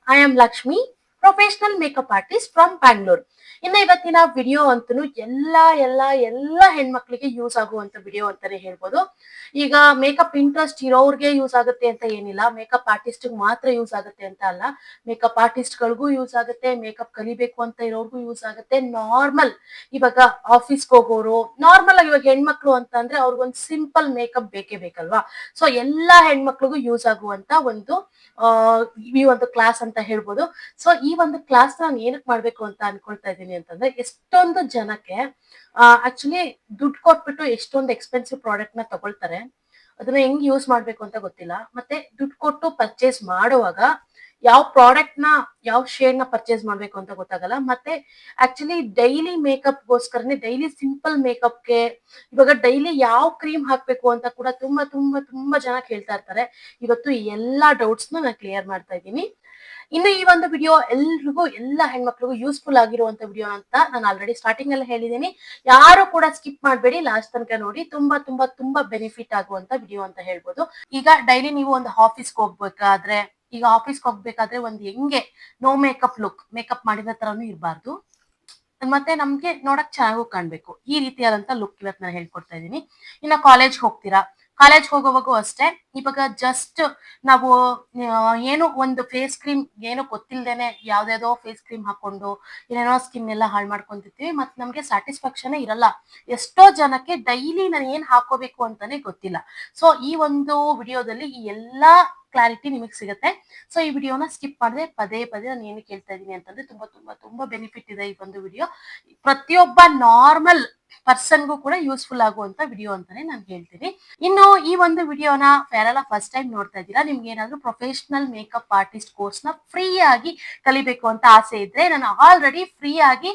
I am Lakshmi, professional makeup artist from Bangalore. ಇನ್ನು ಇವತ್ತಿನ video ಅಂತೂ ಎಲ್ಲ ಹೆಣ್ಮಕ್ಳಿಗೆ ಯೂಸ್ ಆಗುವಂತ ವಿಡಿಯೋ ಅಂತಾನೆ ಹೇಳ್ಬೋದು. ಈಗ ಮೇಕಪ್ ಇಂಟ್ರೆಸ್ಟ್ ಇರೋರ್ಗೆ ಯೂಸ್ ಆಗುತ್ತೆ ಅಂತ ಏನಿಲ್ಲ, ಮೇಕಪ್ ಆರ್ಟಿಸ್ಟ್ ಮಾತ್ರ ಯೂಸ್ ಆಗುತ್ತೆ ಅಂತ ಅಲ್ಲ. ಮೇಕಪ್ ಆರ್ಟಿಸ್ಟ್ ಗಳಿಗೂ ಯೂಸ್ ಆಗುತ್ತೆ, ಮೇಕಪ್ ಕಲಿಬೇಕು ಅಂತ ಇರೋರ್ಗೂ ಯೂಸ್ ಆಗುತ್ತೆ. ನಾರ್ಮಲ್ ಇವಾಗ ಆಫೀಸ್ಗೆ ಹೋಗೋರು, ನಾರ್ಮಲ್ ಆಗಿ ಇವಾಗ ಹೆಣ್ಮಕ್ಳು ಅಂತ ಅಂದ್ರೆ ಅವ್ರಿಗೊಂದು ಸಿಂಪಲ್ ಮೇಕಪ್ ಬೇಕೇ ಬೇಕಲ್ವಾ. ಸೊ ಎಲ್ಲಾ ಹೆಣ್ಮಕ್ಳಿಗೂ ಯೂಸ್ ಆಗುವಂತ ಆ ಈ ಒಂದು ಕ್ಲಾಸ್ ಅಂತ ಹೇಳ್ಬೋದು. ಸೊ ಈ ಒಂದು ಕ್ಲಾಸ್ ನಾನು ಏನಕ್ಕೆ ಮಾಡ್ಬೇಕು ಅಂತ ಅನ್ಕೊಳ್ತಾ ಇದ್ದೀನಿ ಅಂತಂದ್ರೆ, ಎಷ್ಟೊಂದು ಜನಕ್ಕೆ ಆಕ್ಚುಲಿ ದುಡ್ಡು ಕೊಟ್ಬಿಟ್ಟು ಎಷ್ಟೊಂದು ಎಕ್ಸ್ಪೆನ್ಸಿವ್ ಪ್ರಾಡಕ್ಟ್ ನ ತಗೊಳ್ತಾರೆ. ಅದನ್ನ ಹೆಂಗ್ ಯೂಸ್ ಮಾಡ್ಬೇಕು ಅಂತ ಗೊತ್ತಿಲ್ಲ. ಮತ್ತೆ ದುಡ್ಡು ಕೊಟ್ಟು ಪರ್ಚೇಸ್ ಮಾಡುವಾಗ ಯಾವ ಪ್ರಾಡಕ್ಟ್ ನ ಯಾವ ಶೇಡ್ ನ ಪರ್ಚೇಸ್ ಮಾಡ್ಬೇಕು ಅಂತ ಗೊತ್ತಾಗಲ್ಲ. ಮತ್ತೆ ಆಕ್ಚುಲಿ ಡೈಲಿ ಮೇಕಪ್ ಗೋಸ್ಕರನೇ, ಡೈಲಿ ಸಿಂಪಲ್ ಮೇಕಪ್ಗೆ ಇವಾಗ ಡೈಲಿ ಯಾವ ಕ್ರೀಮ್ ಹಾಕ್ಬೇಕು ಅಂತ ಕೂಡ ತುಂಬಾ ಜನ ಕೇಳ್ತಾ ಇರ್ತಾರೆ. ಇವತ್ತು ಈ ಎಲ್ಲಾ ಡೌಟ್ಸ್ ನಾನು ಕ್ಲಿಯರ್ ಮಾಡ್ತಾ ಇದ್ದೀನಿ. ಇನ್ನು ಈ ಒಂದು ವಿಡಿಯೋ ಎಲ್ರಿಗೂ, ಎಲ್ಲ ಹೆಣ್ಮಕ್ಳಿಗೂ ಯೂಸ್ಫುಲ್ ಆಗಿರುವಂತ ವಿಡಿಯೋ ಅಂತ ನಾನು ಆಲ್ರೆಡಿ ಸ್ಟಾರ್ಟಿಂಗ್ ಅಲ್ಲಿ ಹೇಳಿದ್ದೀನಿ. ಯಾರು ಕೂಡ ಸ್ಕಿಪ್ ಮಾಡಬೇಡಿ, ಲಾಸ್ಟ್ ತನಕ ನೋಡಿ. ತುಂಬಾ ಬೆನಿಫಿಟ್ ಆಗುವಂತ ವಿಡಿಯೋ ಅಂತ ಹೇಳ್ಬೋದು. ಈಗ ಡೈಲಿ ನೀವು ಒಂದು ಆಫೀಸ್ಗೆ ಹೋಗ್ಬೇಕಾದ್ರೆ, ಒಂದು ಹೆಂಗೆ ನೋ ಮೇಕಪ್ ಲುಕ್, ಮೇಕಪ್ ಮಾಡಿದ ತರನು ಇರಬಾರ್ದು, ಮತ್ತೆ ನಮ್ಗೆ ನೋಡಕ್ ಚೆನ್ನಾಗೂ ಕಾಣ್ಬೇಕು, ಈ ರೀತಿಯಾದಂತ ಲುಕ್ ಇವತ್ತು ನಾನು ಹೇಳ್ಕೊಡ್ತಾ ಇದ್ದೀನಿ. ಇನ್ನ ಕಾಲೇಜ್ ಹೋಗ್ತೀರಾ, ಕಾಲೇಜ್ ಹೋಗೋವಾಗೂ ಅಷ್ಟೇ. ಇವಾಗ ಜಸ್ಟ್ ನಾವು ಏನು ಒಂದು ಫೇಸ್ ಕ್ರೀಮ್ ಏನೋ ಗೊತ್ತಿಲ್ದೇನೆ ಯಾವ್ದಾವ್ದೋ ಫೇಸ್ ಕ್ರೀಮ್ ಹಾಕೊಂಡು ಏನೇನೋ ಸ್ಕಿನ್ ಎಲ್ಲ ಹಾಳು ಮಾಡ್ಕೊಂತಿರ್ತೀವಿ, ಮತ್ತೆ ನಮ್ಗೆ ಸ್ಯಾಟಿಸ್ಫ್ಯಾಕ್ಷನ್ ಇರಲ್ಲ. ಎಷ್ಟೋ ಜನಕ್ಕೆ ಡೈಲಿ ನಾನು ಏನ್ ಹಾಕೋಬೇಕು ಅಂತಾನೆ ಗೊತ್ತಿಲ್ಲ. ಸೊ ಈ ಒಂದು ವಿಡಿಯೋದಲ್ಲಿ ಈ ಎಲ್ಲಾ ಕ್ಲಾರಿಟಿ ನಿಮಗೆ ಸಿಗುತ್ತೆ. ಸೊ ಈ ವಿಡಿಯೋನ ಸ್ಕಿಪ್ ಮಾಡದೆ ಪದೇ ನಾನು ಏನಕ್ಕೆ ಹೇಳ್ತಾ ಇದ್ದೀನಿ ಅಂತಂದ್ರೆ, ತುಂಬಾ ಬೆನಿಫಿಟ್ ಇದೆ ಈ ಒಂದು ವಿಡಿಯೋ. ಪ್ರತಿಯೊಬ್ಬ ನಾರ್ಮಲ್ ಪರ್ಸನ್ಗೂ ಕೂಡ ಯೂಸ್ಫುಲ್ ಆಗುವಂತ ವಿಡಿಯೋ ಅಂತಾನೆ ನಾನು ಹೇಳ್ತೀನಿ. ಇನ್ನು ಈ ಒಂದು ವಿಡಿಯೋನ ಯಾರೆಲ್ಲ ಫಸ್ಟ್ ಟೈಮ್ ನೋಡ್ತಾ ಇದ್ದೀರಾ, ನಿಮ್ಗೆ ಏನಾದ್ರು ಪ್ರೊಫೆಷನಲ್ ಮೇಕಪ್ ಆರ್ಟಿಸ್ಟ್ ಕೋರ್ಸ್ ನ ಫ್ರೀ ಆಗಿ ಕಲಿಬೇಕು ಅಂತ ಆಸೆ ಇದ್ರೆ, ನಾನು ಆಲ್ರೆಡಿ ಫ್ರೀ ಆಗಿ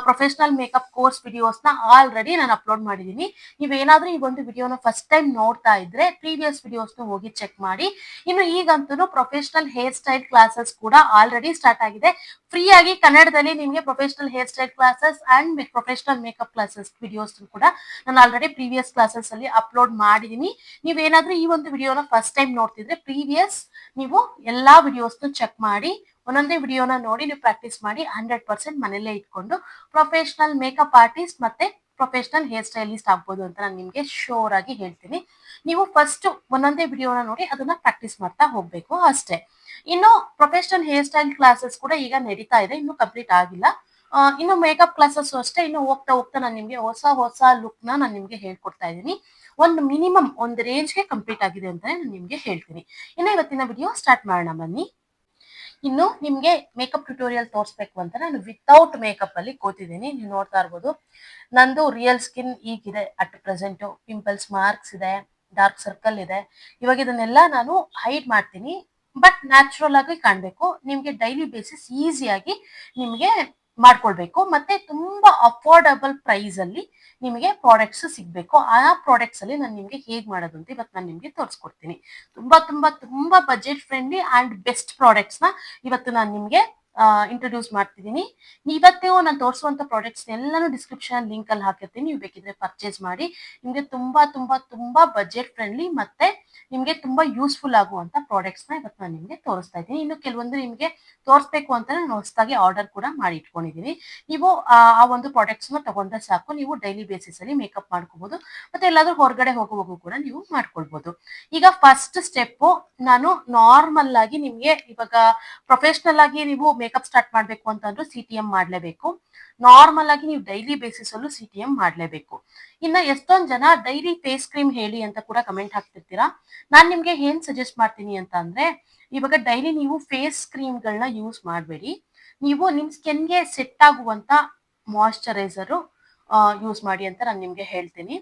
ಪ್ರೊಫೆಷನಲ್ ಮೇಕಪ್ ಕೋರ್ಸ್ ವಿಡಿಯೋಸ್ ನ ಆಲ್ರೆಡಿ ನಾನು ಅಪ್ಲೋಡ್ ಮಾಡಿದೀನಿ. ನೀವೇನಾದ್ರೂ ಈ ಒಂದು ವಿಡಿಯೋನ ಫಸ್ಟ್ ಟೈಮ್ ನೋಡ್ತಾ ಇದ್ರೆ ಪ್ರೀವಿಯಸ್ ವಿಡಿಯೋಸ್ ನ ಹೋಗಿ ಚೆಕ್ ಮಾಡಿ. ಇನ್ನು ಈಗಂತೂ ಪ್ರೊಫೆಷನಲ್ ಹೇರ್ ಸ್ಟೈಲ್ ಕ್ಲಾಸಸ್ ಕೂಡ ಆಲ್ರೆಡಿ ಸ್ಟಾರ್ಟ್ ಆಗಿದೆ. ಫ್ರೀ ಆಗಿ ಕನ್ನಡದಲ್ಲಿ ನಿಮಗೆ professional hair style classes and professional makeup classes videos ಕೂಡ ನಾನು ಆಲ್ರೆಡಿ ಪ್ರೀವಿಯಸ್ ಕ್ಲಾಸಸ್ ಅಲ್ಲಿ ಅಪ್ಲೋಡ್ ಮಾಡಿದೀನಿ. ನೀವೇನಾದ್ರೂ ಈ ಒಂದು ವಿಡಿಯೋನ ಫಸ್ಟ್ ಟೈಮ್ ನೋಡ್ತಿದ್ರೆ ಪ್ರೀವಿಯಸ್ ನೀವು ಎಲ್ಲಾ ವಿಡಿಯೋಸ್ ಚೆಕ್ ಮಾಡಿ, ಒಂದೊಂದೇ ವಿಡಿಯೋನ ನೋಡಿ ನೀವು ಪ್ರಾಕ್ಟೀಸ್ ಮಾಡಿ 100% ಮನೆಯಲ್ಲೇ ಇಟ್ಕೊಂಡು ಪ್ರೊಫೆಷನಲ್ ಮೇಕಪ್ ಆರ್ಟಿಸ್ಟ್ ಮತ್ತೆ ಪ್ರೊಫೆಷನಲ್ ಹೇರ್ ಸ್ಟೈಲಿಸ್ಟ್ ಆಗ್ಬೋದು ಅಂತ ನಾನು ನಿಮ್ಗೆ ಶೋರ್ ಆಗಿ ಹೇಳ್ತೀನಿ. ನೀವು ಫಸ್ಟ್ ಒಂದೊಂದೇ ವಿಡಿಯೋನ ನೋಡಿ ಅದನ್ನ ಪ್ರಾಕ್ಟೀಸ್ ಮಾಡ್ತಾ ಹೋಗ್ಬೇಕು ಅಷ್ಟೇ. ಇನ್ನು ಪ್ರೊಫೆಷನಲ್ ಹೇರ್ ಸ್ಟೈಲ್ ಕ್ಲಾಸಸ್ ಕೂಡ ಈಗ ನಡೀತಾ ಇದೆ, ಇನ್ನು ಕಂಪ್ಲೀಟ್ ಆಗಿಲ್ಲ. ಇನ್ನು ಮೇಕಪ್ ಕ್ಲಾಸಸ್ ಅಷ್ಟೇ. ಇನ್ನು ಹೋಗ್ತಾ ನಾನು ನಿಮ್ಗೆ ಹೊಸ ಲುಕ್ ನ ನಾನು ನಿಮ್ಗೆ ಹೇಳ್ಕೊಡ್ತಾ ಇದ್ದೀನಿ. ಒಂದು ಮಿನಿಮಮ್ ಒಂದು ರೇಂಜ್ಗೆ ಕಂಪ್ಲೀಟ್ ಆಗಿದೆ ಅಂತ ನಾನು ನಿಮ್ಗೆ ಹೇಳ್ತೀನಿ. ಇನ್ನು ಇವತ್ತಿನ ವಿಡಿಯೋ ಸ್ಟಾರ್ಟ್ ಮಾಡೋಣ ಬನ್ನಿ. ಇನ್ನು ನಿಮ್ಗೆ ಮೇಕಪ್ ಟ್ಯುಟೋರಿಯಲ್ ತೋರಿಸ್ಬೇಕು ಅಂತ ನಾನು ವಿತೌಟ್ ಮೇಕಪ್ ಅಲ್ಲಿ ಕೂತಿದ್ದೀನಿ. ನೀವು ನೋಡ್ತಾ ಇರ್ಬೋದು ನಂದು ರಿಯಲ್ ಸ್ಕಿನ್ ಈಗಿದೆ. ಅಟ್ ಪ್ರೆಸೆಂಟ್ ಪಿಂಪಲ್ಸ್ ಮಾರ್ಕ್ಸ್ ಇದೆ, ಡಾರ್ಕ್ ಸರ್ಕಲ್ ಇದೆ. ಇವಾಗ ಇದನ್ನೆಲ್ಲ ನಾನು ಹೈಡ್ ಮಾಡ್ತೀನಿ, ಬಟ್ ನ್ಯಾಚುರಲ್ ಆಗಿ ಕಾಣ್ಬೇಕು. ನಿಮ್ಗೆ ಡೈಲಿ ಬೇಸಿಸ್ ಈಸಿಯಾಗಿ ನಿಮ್ಗೆ ಮಾಡ್ಕೊಳ್ಬೇಕು, ಮತ್ತೆ ತುಂಬಾ ಅಫೋರ್ಡಬಲ್ ಪ್ರೈಸ್ ಅಲ್ಲಿ ನಿಮಗೆ ಪ್ರಾಡಕ್ಟ್ಸ್ ಸಿಗ್ಬೇಕು. ಆ ಪ್ರಾಡಕ್ಟ್ಸ್ ಅಲ್ಲಿ ನಾನು ನಿಮ್ಗೆ ಹೇಗ್ ಮಾಡೋದು ಅಂತ ಇವತ್ತು ನಾನು ನಿಮ್ಗೆ ತೋರಿಸ್ಕೊಡ್ತೀನಿ. ತುಂಬಾ budget friendly and best products ನ ಇವತ್ತು ನಾನು ನಿಮ್ಗೆ ಇಂಟ್ರೊಡ್ಯೂಸ್ ಮಾಡ್ತಿದ್ದೀನಿ. ಇವತ್ತು ನಾನು ತೋರಿಸುವಂತ ಪ್ರಾಡಕ್ಟ್ಸ್ ಎಲ್ಲಾನು ಡಿಸ್ಕ್ರಿಪ್ಷನ್ ಲಿಂಕ್ ಅಲ್ಲಿ ಹಾಕಿರ್ತೀನಿ, ನೀವು ಬೇಕಿದ್ರೆ ಪರ್ಚೇಸ್ ಮಾಡಿ. ನಿಮ್ಗೆ ತುಂಬಾ ಬಜೆಟ್ ಫ್ರೆಂಡ್ಲಿ ಮತ್ತೆ ನಿಮ್ಗೆ ತುಂಬಾ ಯೂಸ್ಫುಲ್ ಆಗುವಂತ ಪ್ರಾಡಕ್ಟ್ಸ್ ನ ಇವತ್ತು ನಾನು ನಿಮ್ಗೆ ತೋರಿಸ್ತಾ ಇದ್ದೀನಿ. ಇನ್ನು ಕೆಲವೊಂದು ನಿಮ್ಗೆ ತೋರಿಸ್ಬೇಕು ಅಂತ ನಾನು ಹೊಸದಾಗಿ ಆರ್ಡರ್ ಕೂಡ ಮಾಡಿ ಇಟ್ಕೊಂಡಿದ್ದೀನಿ. ನೀವು ಆ ಒಂದು ಪ್ರಾಡಕ್ಟ್ಸ್ ನ ತಗೊಂಡ್ರೆ ಸಾಕು, ನೀವು ಡೈಲಿ ಬೇಸಿಸ್ ಅಲ್ಲಿ ಮೇಕಪ್ ಮಾಡ್ಕೋಬಹುದು, ಮತ್ತೆ ಎಲ್ಲಾದ್ರೂ ಹೊರಗಡೆ ಹೋಗುವಾಗ ಕೂಡ ನೀವು ಮಾಡ್ಕೊಳ್ಬಹುದು. ಈಗ ಫಸ್ಟ್ ಸ್ಟೆಪ್, ನಾನು ನಾರ್ಮಲ್ ಆಗಿ ನಿಮ್ಗೆ ಇವಾಗ ಪ್ರೊಫೆಷನಲ್ ಆಗಿ ನೀವು ಮೇಕಪ್ ಸ್ಟಾರ್ಟ್ ಮಾಡ್ಬೇಕು ಅಂತಂದ್ರೆ CTM ಮಾಡ್ಲೇಬೇಕು. ನಾರ್ಮಲ್ ಆಗಿ ನೀವು ಡೈಲಿ ಬೇಸಿಸ್ ಅಲ್ಲೂ CTM ಮಾಡ್ಲೇಬೇಕು. ಇನ್ನ ಎಷ್ಟೊಂದ್ ಜನ ಡೈಲಿ ಫೇಸ್ ಕ್ರೀಮ್ ಹೇಳಿ ಅಂತ ಕೂಡ ಕಮೆಂಟ್ ಹಾಕ್ತಿರ್ತೀರಾ. ನಾನ್ ನಿಮ್ಗೆ ಏನ್ ಸಜೆಸ್ಟ್ ಮಾಡ್ತೀನಿ ಅಂತ ಅಂದ್ರೆ, ಇವಾಗ ಡೈಲಿ ನೀವು ಫೇಸ್ ಕ್ರೀಮ್ ಗಳನ್ನ ಯೂಸ್ ಮಾಡಬೇಡಿ. ನೀವು ನಿಮ್ ಸ್ಕಿನ್ಗೆ ಸೆಟ್ ಆಗುವಂತ ಮಾಯಶ್ಚರೈಸರ್ ಯೂಸ್ ಮಾಡಿ ಅಂತ ನಾನು ನಿಮ್ಗೆ ಹೇಳ್ತೀನಿ.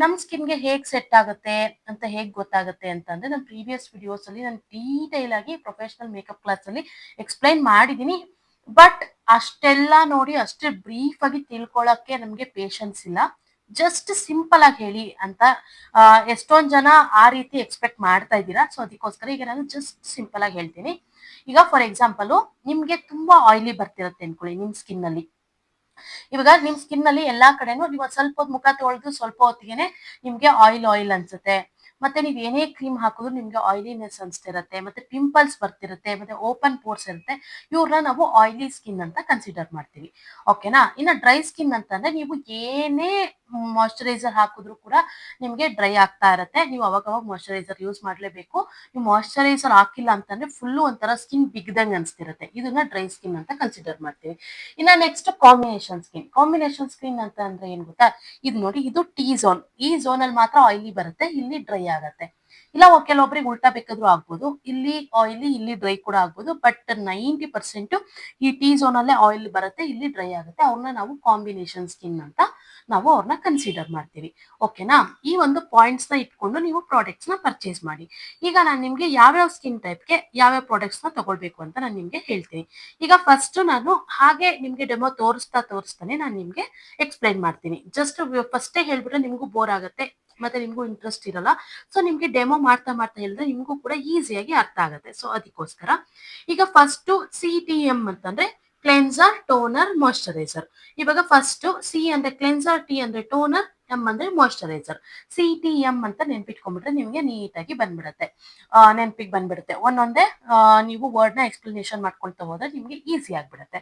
ನಮ್ ಸ್ಕಿನ್ಗೆ ಹೇಗ್ ಸೆಟ್ ಆಗುತ್ತೆ ಅಂತ ಹೇಗ್ ಗೊತ್ತಾಗುತ್ತೆ ಅಂತಂದ್ರೆ, ನಾನು ಪ್ರೀವಿಯಸ್ ವಿಡಿಯೋಸ್ ಅಲ್ಲಿ ನಾನು ಡೀಟೈಲ್ ಆಗಿ ಪ್ರೊಫೆಷನಲ್ ಮೇಕಪ್ ಕ್ಲಾಸ್ ಅಲ್ಲಿ ಎಕ್ಸ್ಪ್ಲೈನ್ ಮಾಡಿದೀನಿ. ಬಟ್ ಅಷ್ಟೆಲ್ಲ ನೋಡಿ ಅಷ್ಟೇ ಬ್ರೀಫ್ ಆಗಿ ತಿಳ್ಕೊಳಕ್ಕೆ ನಮ್ಗೆ ಪೇಶನ್ಸ್ ಇಲ್ಲ. ಜಸ್ಟ್ ಸಿಂಪಲ್ ಆಗಿ ಹೇಳಿ ಅಂತ ಎಷ್ಟೊಂದ್ ಜನ ಆ ರೀತಿ ಎಕ್ಸ್ಪೆಕ್ಟ್ ಮಾಡ್ತಾ ಇದ್ದೀರಾ. ಸೊ ಅದಕ್ಕೋಸ್ಕರ ಈಗ ನಾನು ಜಸ್ಟ್ ಸಿಂಪಲ್ ಆಗಿ ಹೇಳ್ತೀನಿ. ಈಗ ಫಾರ್ ಎಕ್ಸಾಂಪಲ್, ನಿಮ್ಗೆ ತುಂಬಾ ಆಯಿಲಿ ಬರ್ತಿರುತ್ತೆ ಅನ್ಕೊಳ್ಳಿ ನಿಮ್ ಸ್ಕಿನ್ ಅಲ್ಲಿ. ಇವಾಗ ನಿಮ್ ಸ್ಕಿನ್ ಅಲ್ಲಿ ಎಲ್ಲಾ ಕಡೆನೂ ನೀವು ಸ್ವಲ್ಪ ಹೊತ್ತು ಮುಖ ತೊಳೆದು ಸ್ವಲ್ಪ ಹೊತ್ತಿಗೆನೆ ನಿಮ್ಗೆ ಆಯಿಲ್ ಅನ್ಸುತ್ತೆ. ಮತ್ತೆ ನೀವ್ ಏನೇ ಕ್ರೀಮ್ ಹಾಕಿದ್ರು ನಿಮ್ಗೆ ಆಯಿಲಿನೆಸ್ ಅನ್ಸ್ತಿರತ್ತೆ, ಮತ್ತೆ ಪಿಂಪಲ್ಸ್ ಬರ್ತಿರುತ್ತೆ, ಮತ್ತೆ ಓಪನ್ ಪೋರ್ಸ್ ಇರುತ್ತೆ. ಇವ್ರನ್ನ ನಾವು ಆಯಿಲಿ ಸ್ಕಿನ್ ಅಂತ ಕನ್ಸಿಡರ್ ಮಾಡ್ತೀವಿ. ಓಕೆನಾ? ಇನ್ನ ಡ್ರೈ ಸ್ಕಿನ್ ಅಂತಂದ್ರೆ ನೀವು ಏನೇ ಮಾಯಶ್ಚರೈಸರ್ ಹಾಕಿದ್ರು ಕೂಡ ನಿಮ್ಗೆ ಡ್ರೈ ಆಗ್ತಾ ಇರತ್ತೆ. ನೀವು ಅವಾಗ ಮಾಯಶ್ಚರೈಸರ್ ಯೂಸ್ ಮಾಡ್ಲೇಬೇಕು. ನೀವು ಮಾಯಶ್ಚರೈಸರ್ ಹಾಕಿಲ್ಲ ಅಂತಂದ್ರೆ ಫುಲ್ ಒಂಥರ ಸ್ಕಿನ್ ಬಿಗ್ದಂಗ್ ಅನ್ಸ್ತಿರುತ್ತೆ. ಇದನ್ನ ಡ್ರೈ ಸ್ಕಿನ್ ಅಂತ ಕನ್ಸಿಡರ್ ಮಾಡ್ತೀವಿ. ಇನ್ನ ನೆಕ್ಸ್ಟ್ ಕಾಂಬಿನೇಷನ್ ಸ್ಕಿನ್ ಅಂತ ಅಂದ್ರೆ ಏನ್ ಗೊತ್ತಾ? ಇದು ನೋಡಿ, ಇದು ಟಿ ಝೋನ್. ಈ ಝೋನ್ ಅಲ್ಲಿ ಮಾತ್ರ ಆಯಿಲಿ ಬರುತ್ತೆ, ಇಲ್ಲಿ ಡ್ರೈ ಆಗತ್ತೆ. ಇಲ್ಲ ಕೆಲವೊಬ್ರಿಗೆ ಉಲ್ಟಾ ಬೇಕಾದ್ರೂ ಆಗ್ಬೋದು. ಇಲ್ಲಿ ಆಯಿಲಿ, ಇಲ್ಲಿ ಡ್ರೈ ಕೂಡ ಆಗ್ಬೋದು. ಬಟ್ 90% ಈ ಟಿ ಝೋನ್ ಅಲ್ಲೇ ಆಯಿಲ್ ಬರುತ್ತೆ, ಇಲ್ಲಿ ಡ್ರೈ ಆಗುತ್ತೆ. ಅವ್ರನ್ನ ನಾವು ಕಾಂಬಿನೇಷನ್ ಸ್ಕಿನ್ ಅಂತ ನಾವು ಅವ್ರನ್ನ ಕನ್ಸಿಡರ್ ಮಾಡ್ತೀವಿ. ಓಕೆನಾ? ಈ ಒಂದು ಪಾಯಿಂಟ್ಸ್ ನ ಇಟ್ಕೊಂಡು ನೀವು ಪ್ರಾಡಕ್ಟ್ಸ್ ನ ಪರ್ಚೇಸ್ ಮಾಡಿ. ಈಗ ನಾನು ನಿಮ್ಗೆ ಯಾವ್ಯಾವ ಸ್ಕಿನ್ ಟೈಪ್ಗೆ ಯಾವ್ಯಾವ ಪ್ರಾಡಕ್ಟ್ಸ್ ನ ತಗೊಳ್ಬೇಕು ಅಂತ ನಾನು ನಿಮ್ಗೆ ಹೇಳ್ತೀನಿ. ಈಗ ಫಸ್ಟ್ ನಾನು ಹಾಗೆ ನಿಮ್ಗೆ ಡೆಮೋ ತೋರಿಸ್ತಾನೆ ನಾನು ನಿಮ್ಗೆ ಎಕ್ಸ್ಪ್ಲೈನ್ ಮಾಡ್ತೀನಿ. ಜಸ್ಟ್ ಫಸ್ಟೇ ಹೇಳ್ಬಿಟ್ರೆ ನಿಮ್ಗೂ ಬೋರ್ ಆಗುತ್ತೆ, ಮತ್ತೆ ನಿಮ್ಗೂ ಇಂಟ್ರೆಸ್ಟ್ ಇರಲ್ಲ. ಸೊ ನಿಮ್ಗೆ ಡೆಮೋ ಮಾಡ್ತಾ ಹೇಳಿದ್ರೆ ನಿಮ್ಗೂ ಕೂಡ ಈಸಿಯಾಗಿ ಅರ್ಥ ಆಗುತ್ತೆ. ಸೊ ಅದಕ್ಕೋಸ್ಕರ ಈಗ ಫಸ್ಟ್ CTM ಅಂತಂದ್ರೆ ಕ್ಲೆನ್ಸರ್, ಟೋನರ್, ಮಾಯಶ್ಚರೈಸರ್. ಇವಾಗ ಫಸ್ಟ್ ಸಿ ಅಂದ್ರೆ ಕ್ಲೆನ್ಸರ್, ಟಿ ಅಂದ್ರೆ ಟೋನರ್, ಎಂ ಅಂದ್ರೆ ಮಾಯಶ್ಚರೈಸರ್. CTM ಅಂತ ನೆನ್ಪಿಟ್ಕೊಂಡ್ಬಿಟ್ರೆ ನಿಮ್ಗೆ ನೀಟಾಗಿ ಬಂದ್ಬಿಡುತ್ತೆ, ನೆನ್ಪಿಗೆ ಬಂದ್ಬಿಡುತ್ತೆ. ಒಂದೊಂದೇ ನೀವು ವರ್ಡ್ ನ ಎಕ್ಸ್ಪ್ಲನೇಷನ್ ಮಾಡ್ಕೊಳ್ತಾ ಹೋದ್ರೆ ನಿಮ್ಗೆ ಈಸಿ ಆಗ್ಬಿಡುತ್ತೆ.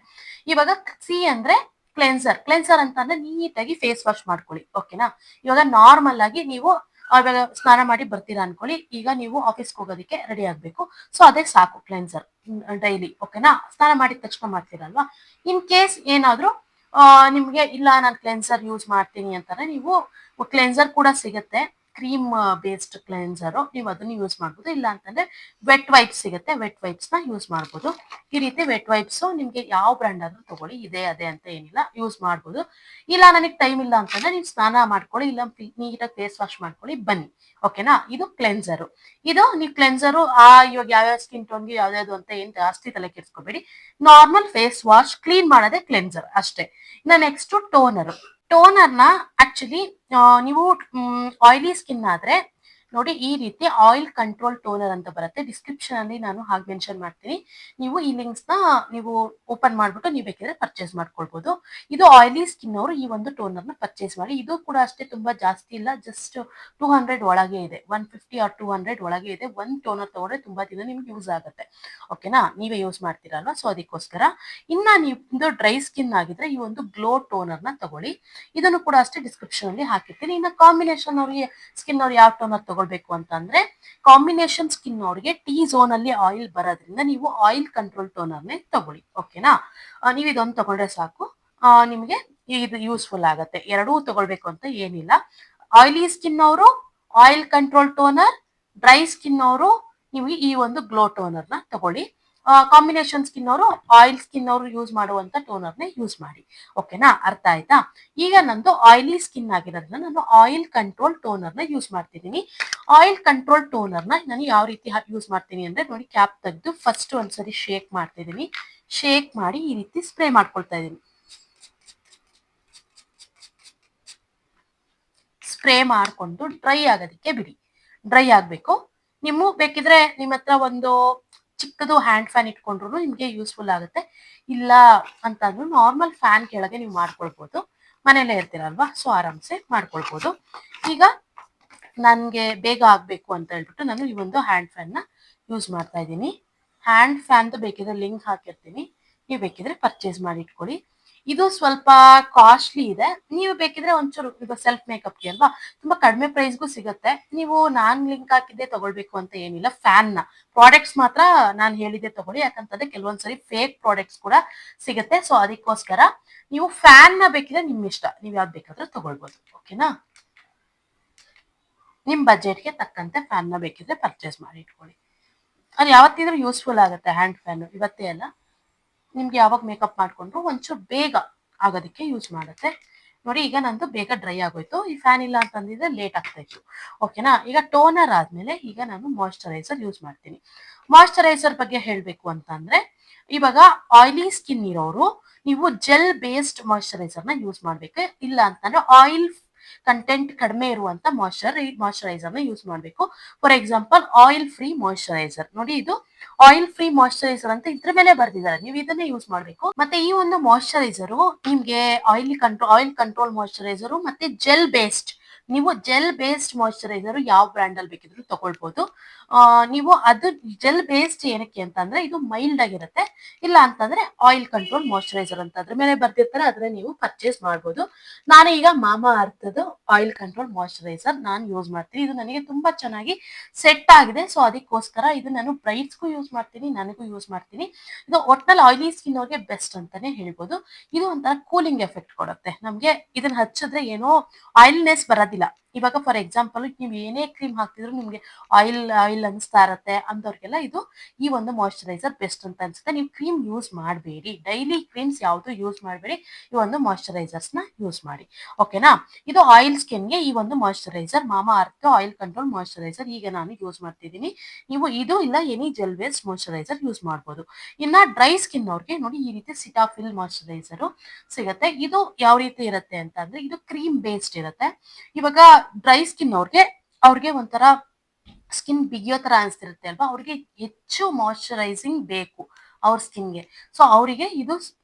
ಇವಾಗ ಸಿ ಅಂದ್ರೆ ಕ್ಲೆನ್ಸರ್ ಅಂತ ಅಂದ್ರೆ ನೀಟಾಗಿ ಫೇಸ್ ವಾಶ್ ಮಾಡ್ಕೊಳ್ಳಿ. ಓಕೆನಾ? ಇವಾಗ ನಾರ್ಮಲ್ ಆಗಿ ನೀವು ಇವಾಗ ಸ್ನಾನ ಮಾಡಿ ಬರ್ತೀರಾ ಅನ್ಕೊಳ್ಳಿ. ಈಗ ನೀವು ಆಫೀಸ್ಗೆ ಹೋಗೋದಕ್ಕೆ ರೆಡಿ ಆಗ್ಬೇಕು. ಸೊ ಅದೇ ಸಾಕು ಕ್ಲೆನ್ಸರ್ ಡೈಲಿ. ಓಕೆನಾ? ಸ್ನಾನ ಮಾಡಿದ ತಕ್ಷಣ ಮಾಡ್ತೀರಲ್ವಾ? ಇನ್ ಕೇಸ್ ಏನಾದ್ರೂ ನಿಮ್ಗೆ ಇಲ್ಲ ನಾನು ಕ್ಲೆನ್ಸರ್ ಯೂಸ್ ಮಾಡ್ತೀನಿ ಅಂತಾರೆ, ನೀವು ಕ್ಲೆನ್ಸರ್ ಕೂಡ ಸಿಗುತ್ತೆ, ಕ್ರೀಮ್ ಬೇಸ್ಡ್ ಕ್ಲೆನ್ಸರ್. ನೀವು ಅದನ್ನ ಯೂಸ್ ಮಾಡ್ಬೋದು. ಇಲ್ಲ ಅಂತಂದ್ರೆ ವೆಟ್ ವೈಪ್ಸ್ ಸಿಗುತ್ತೆ, ವೆಟ್ ವೈಪ್ಸ್ ನ ಯೂಸ್ ಮಾಡ್ಬೋದು. ಈ ರೀತಿ ವೆಟ್ ವೈಪ್ಸ್ ನಿಮ್ಗೆ ಯಾವ ಬ್ರ್ಯಾಂಡ್ ಆದ್ರೂ ತಗೊಳ್ಳಿ, ಇದೆ ಅದೇ ಅಂತ ಏನಿಲ್ಲ, ಯೂಸ್ ಮಾಡ್ಬೋದು. ಇಲ್ಲ ನನಗೆ ಟೈಮ್ ಇಲ್ಲ ಅಂತಂದ್ರೆ ನೀವು ಸ್ನಾನ ಮಾಡ್ಕೊಳ್ಳಿ, ಇಲ್ಲ ನೀಟಾಗಿ ಫೇಸ್ ವಾಶ್ ಮಾಡ್ಕೊಳ್ಳಿ, ಬನ್ನಿ. ಓಕೆನಾ? ಇದು ಕ್ಲೆನ್ಸರ್. ಇದು ನೀವು ಕ್ಲೆನ್ಸರ್ ಇವಾಗ ಯಾವ್ಯಾವ ಸ್ಕಿನ್ ಟೋನ್ಗೆ ಯಾವ್ಯಾವ್ದು ಅಂತ ಏನ್ ಜಾಸ್ತಿ ತಲೆ ಕೆಡ್ಸ್ಕೊಬೇಡಿ. ನಾರ್ಮಲ್ ಫೇಸ್ ವಾಶ್ ಕ್ಲೀನ್ ಮಾಡೋದೇ ಕ್ಲೆನ್ಸರ್ ಅಷ್ಟೇ. ಇನ್ನ ನೆಕ್ಸ್ಟ್ ಟೋನರ್ ನ ಆಕ್ಚುಲಿ ನೀವು ಆಯಿಲಿ ಸ್ಕಿನ್ ಆದ್ರೆ ನೋಡಿ, ಈ ರೀತಿ ಆಯಿಲ್ ಕಂಟ್ರೋಲ್ ಟೋನರ್ ಅಂತ ಬರುತ್ತೆ. ಡಿಸ್ಕ್ರಿಪ್ಷನ್ ಅಲ್ಲಿ ನಾನು ಹಾಗೆ ಮೆನ್ಷನ್ ಮಾಡ್ತೀನಿ. ನೀವು ಈ ಲಿಂಕ್ಸ್ ನ ನೀವು ಓಪನ್ ಮಾಡ್ಬಿಟ್ಟು ನೀವು ಬೇಕಿದ್ರೆ ಪರ್ಚೇಸ್ ಮಾಡ್ಕೊಳ್ಬಹುದು. ಇದು ಆಯಿಲಿ ಸ್ಕಿನ್ ಅವರು ಈ ಒಂದು ಟೋನರ್ ನ ಪರ್ಚೇಸ್ ಮಾಡಿ. ಇದು ಕೂಡ ಅಷ್ಟೇ ತುಂಬಾ ಜಾಸ್ತಿ ಇಲ್ಲ, ಜಸ್ಟ್ 200 ಒಳಗೆ ಇದೆ, 150 ಆರ್ 200 ಒಳಗೆ ಇದೆ. ಒಂದ್ ಟೋನರ್ ತಗೊಂಡ್ರೆ ತುಂಬಾ ದಿನ ನಿಮ್ಗೆ ಯೂಸ್ ಆಗುತ್ತೆ. ಓಕೆನಾ? ನೀವೇ ಯೂಸ್ ಮಾಡ್ತೀರಲ್ವಾ? ಸೊ ಅದಕ್ಕೋಸ್ಕರ. ಇನ್ನ ನೀವು ಡ್ರೈ ಸ್ಕಿನ್ ಆಗಿದ್ರೆ ಈ ಒಂದು ಗ್ಲೋ ಟೋನರ್ ನ ತಗೊಳ್ಳಿ. ಇದನ್ನು ಕೂಡ ಅಷ್ಟೇ ಡಿಸ್ಕ್ರಿಪ್ಷನ್ ಅಲ್ಲಿ ಹಾಕಿರ್ತೀನಿ. ಇನ್ನ ಕಾಂಬಿನೇಷನ್ ಅವ್ರಿಗೆ ಸ್ಕಿನ್ ಅವ್ರು ಯಾವ ಟೋನರ್ ತಗೊಳ್ಬೇಕು ಅಂತಂದ್ರೆ, ಕಾಂಬಿನೇಷನ್ ಸ್ಕಿನ್ ಅವ್ರಿಗೆ ಟಿ ಝೋನ್ ಅಲ್ಲಿ ಆಯಿಲ್ ಬರೋದ್ರಿಂದ ನೀವು ಆಯಿಲ್ ಕಂಟ್ರೋಲ್ ಟೋನರ್ ನೇ ತಗೊಳ್ಳಿ. ಓಕೆನಾ? ನೀವು ಇದೊಂದು ತಗೊಂಡ್ರೆ ಸಾಕು, ನಿಮ್ಗೆ ಇದು ಯೂಸ್ಫುಲ್ ಆಗತ್ತೆ. ಎರಡೂ ತಗೊಳ್ಬೇಕು ಅಂತ ಏನಿಲ್ಲ. ಆಯಿಲಿ ಸ್ಕಿನ್ ಅವರು oil control toner, dry skin ಅವರು ನೀವು ಈ ಒಂದು ಗ್ಲೋ ಟೋನರ್ ನ ತಗೊಳ್ಳಿ. ಕಾಂಬಿನೇಷನ್ ಸ್ಕಿನ್ ಅವರು ಆಯಿಲ್ ಸ್ಕಿನ್ ಅವರು ಯೂಸ್ ಮಾಡುವಂತ ಟೋನರ್ ನೇ ಯೂಸ್ ಮಾಡಿ. ಓಕೆನಾ? ಅರ್ಥ ಆಯ್ತಾ? ಈಗ ನಂದು ಆಯಿಲಿ ಸ್ಕಿನ್ ಆಗಿರೋದ್ರಿಂದ ನಾನು ಆಯಿಲ್ ಕಂಟ್ರೋಲ್ ಟೋನರ್ ನ ಯೂಸ್ ಮಾಡ್ತಿದ್ದೀನಿ. ಆಯಿಲ್ ಕಂಟ್ರೋಲ್ ಟೋನರ್ ನ ನಾನು ಯಾವ ರೀತಿ ಯೂಸ್ ಮಾಡ್ತೀನಿ ಅಂದ್ರೆ ನೋಡಿ, ಕ್ಯಾಪ್ ತೆಗೆದು ಫಸ್ಟ್ ಒಂದ್ಸರಿ ಶೇಕ್ ಮಾಡ್ತಿದ್ದೀನಿ. ಶೇಕ್ ಮಾಡಿ ಈ ರೀತಿ ಸ್ಪ್ರೇ ಮಾಡ್ಕೊಳ್ತಾ ಇದ್ದೀನಿ. ಸ್ಪ್ರೇ ಮಾಡ್ಕೊಂಡು ಡ್ರೈ ಆಗೋದಕ್ಕೆ ಬಿಡಿ. ಡ್ರೈ ಆಗ್ಬೇಕು. ನೀವು ಬೇಕಿದ್ರೆ ನಿಮ್ಮ ಹತ್ರ ಒಂದು ಚಿಕ್ಕದು ಹ್ಯಾಂಡ್ ಫ್ಯಾನ್ ಇಟ್ಕೊಂಡ್ರು ನಿಮ್ಗೆ ಯೂಸ್ಫುಲ್ ಆಗುತ್ತೆ. ಇಲ್ಲ ಅಂತಂದ್ರು ನಾರ್ಮಲ್ ಫ್ಯಾನ್ ಕೆಳಗೆ ನೀವು ಮಾಡ್ಕೊಳ್ಬಹುದು. ಮನೇಲೆ ಇರ್ತೀರಲ್ವಾ? ಸೊ ಆರಾಮ್ಸೆ ಮಾಡ್ಕೊಳ್ಬಹುದು. ಈಗ ನನ್ಗೆ ಬೇಗ ಆಗ್ಬೇಕು ಅಂತ ಹೇಳ್ಬಿಟ್ಟು ನಾನು ಈ ಒಂದು ಹ್ಯಾಂಡ್ ಫ್ಯಾನ್ ನ ಯೂಸ್ ಮಾಡ್ತಾ ಇದ್ದೀನಿ. ಹ್ಯಾಂಡ್ ಫ್ಯಾನ್ ಬೇಕಿದ್ರೆ ಲಿಂಕ್ ಹಾಕಿರ್ತೀನಿ, ನೀವು ಬೇಕಿದ್ರೆ ಪರ್ಚೇಸ್ ಮಾಡಿ ಇಟ್ಕೊಳ್ಳಿ. ಇದು ಸ್ವಲ್ಪ ಕಾಸ್ಟ್ಲಿ ಇದೆ. ನೀವು ಬೇಕಿದ್ರೆ ಒಂಚೂರು ಈಗ ಸೆಲ್ಫ್ ಮೇಕಪ್ಗೆ ಅಲ್ವಾ, ತುಂಬಾ ಕಡಿಮೆ ಪ್ರೈಸ್ಗೂ ಸಿಗುತ್ತೆ. ನೀವು ನಾನ್ ಲಿಂಕ್ ಹಾಕಿದ್ದೆ ತಗೊಳ್ಬೇಕು ಅಂತ ಏನಿಲ್ಲ. ಫ್ಯಾನ್ ನ ಪ್ರಾಡಕ್ಟ್ಸ್ ಮಾತ್ರ ನಾನು ಹೇಳಿದ್ದೆ ತಗೊಳ್ಳಿ, ಯಾಕಂತಂದ್ರೆ ಕೆಲವೊಂದ್ಸರಿ ಫೇಕ್ ಪ್ರಾಡಕ್ಟ್ಸ್ ಕೂಡ ಸಿಗುತ್ತೆ. ಸೊ ಅದಕ್ಕೋಸ್ಕರ ನೀವು ಫ್ಯಾನ್ ನ ಬೇಕಿದ್ರೆ ನಿಮ್ ಇಷ್ಟ, ನೀವ್ ಯಾವ್ದು ಬೇಕಾದ್ರೂ ತಗೊಳ್ಬಹುದು. ಓಕೆನಾ? ನಿಮ್ ಬಜೆಟ್ಗೆ ತಕ್ಕಂತೆ ಫ್ಯಾನ್ ನ ಬೇಕಿದ್ರೆ ಪರ್ಚೇಸ್ ಮಾಡಿ ಇಟ್ಕೊಳ್ಳಿ. ಅದು ಯಾವತ್ತಿದ್ರೂ ಯೂಸ್ಫುಲ್ ಆಗುತ್ತೆ. ಹ್ಯಾಂಡ್ ಫ್ಯಾನ್ ಇವತ್ತೇ ಅಲ್ಲ, ನಿಮ್ಗೆ ಯಾವಾಗ ಮೇಕಪ್ ಮಾಡ್ಕೊಂಡ್ರು ಒಂಚೂರು ಬೇಗ ಆಗೋದಕ್ಕೆ ಯೂಸ್ ಮಾಡುತ್ತೆ. ನೋಡಿ, ಈಗ ನಂದು ಬೇಗ ಡ್ರೈ ಆಗೋಯ್ತು. ಈ ಫ್ಯಾನ್ ಇಲ್ಲ ಅಂತಂದಿದ್ರೆ ಲೇಟ್ ಆಗ್ತಾ ಇತ್ತು. ಓಕೆನಾ? ಈಗ ಟೋನರ್ ಆದ್ಮೇಲೆ ಈಗ ನಾನು ಮಾಯಶ್ಚರೈಸರ್ ಯೂಸ್ ಮಾಡ್ತೀನಿ. ಮಾಯಶ್ಚರೈಸರ್ ಬಗ್ಗೆ ಹೇಳ್ಬೇಕು ಅಂತಂದ್ರೆ, ಇವಾಗ ಆಯಿಲಿ ಸ್ಕಿನ್ ಇರೋರು ನೀವು ಜೆಲ್ ಬೇಸ್ಡ್ ಮಾಯಶ್ಚರೈಸರ್ ನ ಯೂಸ್ ಮಾಡ್ಬೇಕು. ಇಲ್ಲ ಅಂತಂದ್ರೆ ಆಯಿಲ್ ಕಂಟೆಂಟ್ ಕಡಿಮೆ ಇರುವಂತ ಮಾಯಶ್ಚರೈಸರ್ ನ ಯೂಸ್ ಮಾಡ್ಬೇಕು. For example oil free moisturiser. ನೋಡಿ, ಇದು ಆಯಿಲ್ ಫ್ರೀ ಮಾಯಶ್ಚರೈಸರ್ ಅಂತ ಇದ್ರ ಮೇಲೆ ಬರ್ದಿದ್ದಾರೆ, ನೀವು ಇದನ್ನೇ ಯೂಸ್ ಮಾಡ್ಬೇಕು. ಮತ್ತೆ ಈ ಒಂದು ಮಾಯಶ್ಚರೈಸರ್ ನಿಮ್ಗೆ ಆಯಿಲ್ ಕಂಟ್ರೋಲ್ ಮಾಯಶ್ಚರೈಸರ್ ಮತ್ತೆ ಜೆಲ್ ಬೇಸ್ಡ್ ನೀವು ಜೆಲ್ ಬೇಸ್ಡ್ ಮಾಯಿಶ್ಚರೈಸರ್ ಯಾವ ಬ್ರ್ಯಾಂಡ್ ಅಲ್ಲಿ ಬೇಕಿದ್ರು ತಗೊಳ್ಬಹುದು. ನೀವು ಅದು ಜೆಲ್ ಬೇಸ್ಡ್ ಏನಕ್ಕೆ ಅಂತಂದ್ರೆ ಇದು ಮೈಲ್ಡ್ ಆಗಿರುತ್ತೆ. ಇಲ್ಲ ಅಂತಂದ್ರೆ ಆಯಿಲ್ ಕಂಟ್ರೋಲ್ ಮಾಯಿಶ್ಚರೈಸರ್ ಅಂತ ಅದ್ರ ಮೇಲೆ ಬರ್ದಿರ್ತಾರೆ, ಅದನ್ನ ನೀವು ಪರ್ಚೇಸ್ ಮಾಡಬಹುದು. ನಾನು ಈಗ ಮಾಮಾ ಅರ್ಥದ್ದು ಆಯಿಲ್ ಕಂಟ್ರೋಲ್ ಮಾಯಿಶ್ಚರೈಸರ್ ನಾನು ಯೂಸ್ ಮಾಡ್ತೀನಿ. ಇದು ನನಗೆ ತುಂಬಾ ಚೆನ್ನಾಗಿ ಸೆಟ್ ಆಗಿದೆ. ಸೊ ಅದಕ್ಕೋಸ್ಕರ ಇದು ನಾನು ಬ್ರೈಡ್ಸ್ಗೂ ಯೂಸ್ ಮಾಡ್ತೀನಿ, ನನಗೂ ಯೂಸ್ ಮಾಡ್ತೀನಿ. ಇದು ಒಟ್ನಲ್ಲಿ ಆಯಿಲಿ ಸ್ಕಿನ್ ಅವ್ರಿಗೆ ಬೆಸ್ಟ್ ಅಂತಾನೆ ಹೇಳ್ಬೋದು. ಇದು ಒಂಥರ ಕೂಲಿಂಗ್ ಎಫೆಕ್ಟ್ ಕೊಡುತ್ತೆ ನಮ್ಗೆ. ಇದನ್ನ ಹಚ್ಚಿದ್ರೆ ಏನೋ ಆಯಿಲ್ನೆಸ್ ಬರೋದಿಲ್ಲ. ಇವಾಗ ಫಾರ್ ಎಕ್ಸಾಂಪಲ್ ನೀವು ಏನೇ ಕ್ರೀಮ್ ಹಾಕ್ತಿದ್ರು ನಿಮ್ಗೆ ಆಯಿಲ್ ಆಯಿಲ್ ಅನಿಸ್ತಾ ಇರತ್ತೆ ಅಂತವ್ರಿಗೆಲ್ಲ ಇದು ಈ ಒಂದು ಮಾಯಿಶ್ಚರೈಸರ್ ಬೆಸ್ಟ್ ಅಂತ ಅನ್ಸುತ್ತೆ. ನೀವು ಕ್ರೀಮ್ ಯೂಸ್ ಮಾಡಬೇಡಿ, ಡೈಲಿ ಕ್ರೀಮ್ಸ್ ಯಾವುದು ಯೂಸ್ ಮಾಡಬೇಡಿ, ಈ ಒಂದು ಮಾಯಿಶ್ಚರೈಸರ್ಸ್ ನ ಯೂಸ್ ಮಾಡಿ. ಓಕೆನಾ? ಇದು ಆಯಿಲ್ ಸ್ಕಿನ್ಗೆ ಈ ಒಂದು ಮಾಯಿಶ್ಚರೈಸರ್ ಮಾಮಾ ಅರ್ತ್ ಆಯಿಲ್ ಕಂಟ್ರೋಲ್ ಮಾಯಿಶ್ಚರೈಸರ್ ಈಗ ನಾನು ಯೂಸ್ ಮಾಡ್ತಿದ್ದೀನಿ. ನೀವು ಇದು ಇಲ್ಲ any gel based moisturiser use ಮಾಡಬಹುದು. ಇನ್ನ ಡ್ರೈ ಸ್ಕಿನ್ ಅವ್ರಿಗೆ ನೋಡಿ ಈ ರೀತಿ ಸಿಟಾಫಿಲ್ ಮಾಯಿಶ್ಚರೈಸರ್ ಸಿಗತ್ತೆ. ಇದು ಯಾವ ರೀತಿ ಇರುತ್ತೆ ಅಂತ ಅಂದ್ರೆ ಇದು ಕ್ರೀಮ್ ಬೇಸ್ಡ್ ಇರುತ್ತೆ. ಇವಾಗ ಡ್ರೈ ಸ್ಕಿನ್ ಅವ್ರಿಗೆ ಒಂಥರ ಸ್ಕಿನ್ ಬಿಗಿಯೋ ತರ ಅನಿಸ್ತಿರುತ್ತೆ ಅಲ್ವಾ, ಅವ್ರಿಗೆ ಹೆಚ್ಚು ಮಾಯಿಶ್ಚರೈಸಿಂಗ್ ಬೇಕು ಅವ್ರ ಸ್ಕಿನ್ಗೆ. ಸೊ ಅವರಿಗೆ ಇದು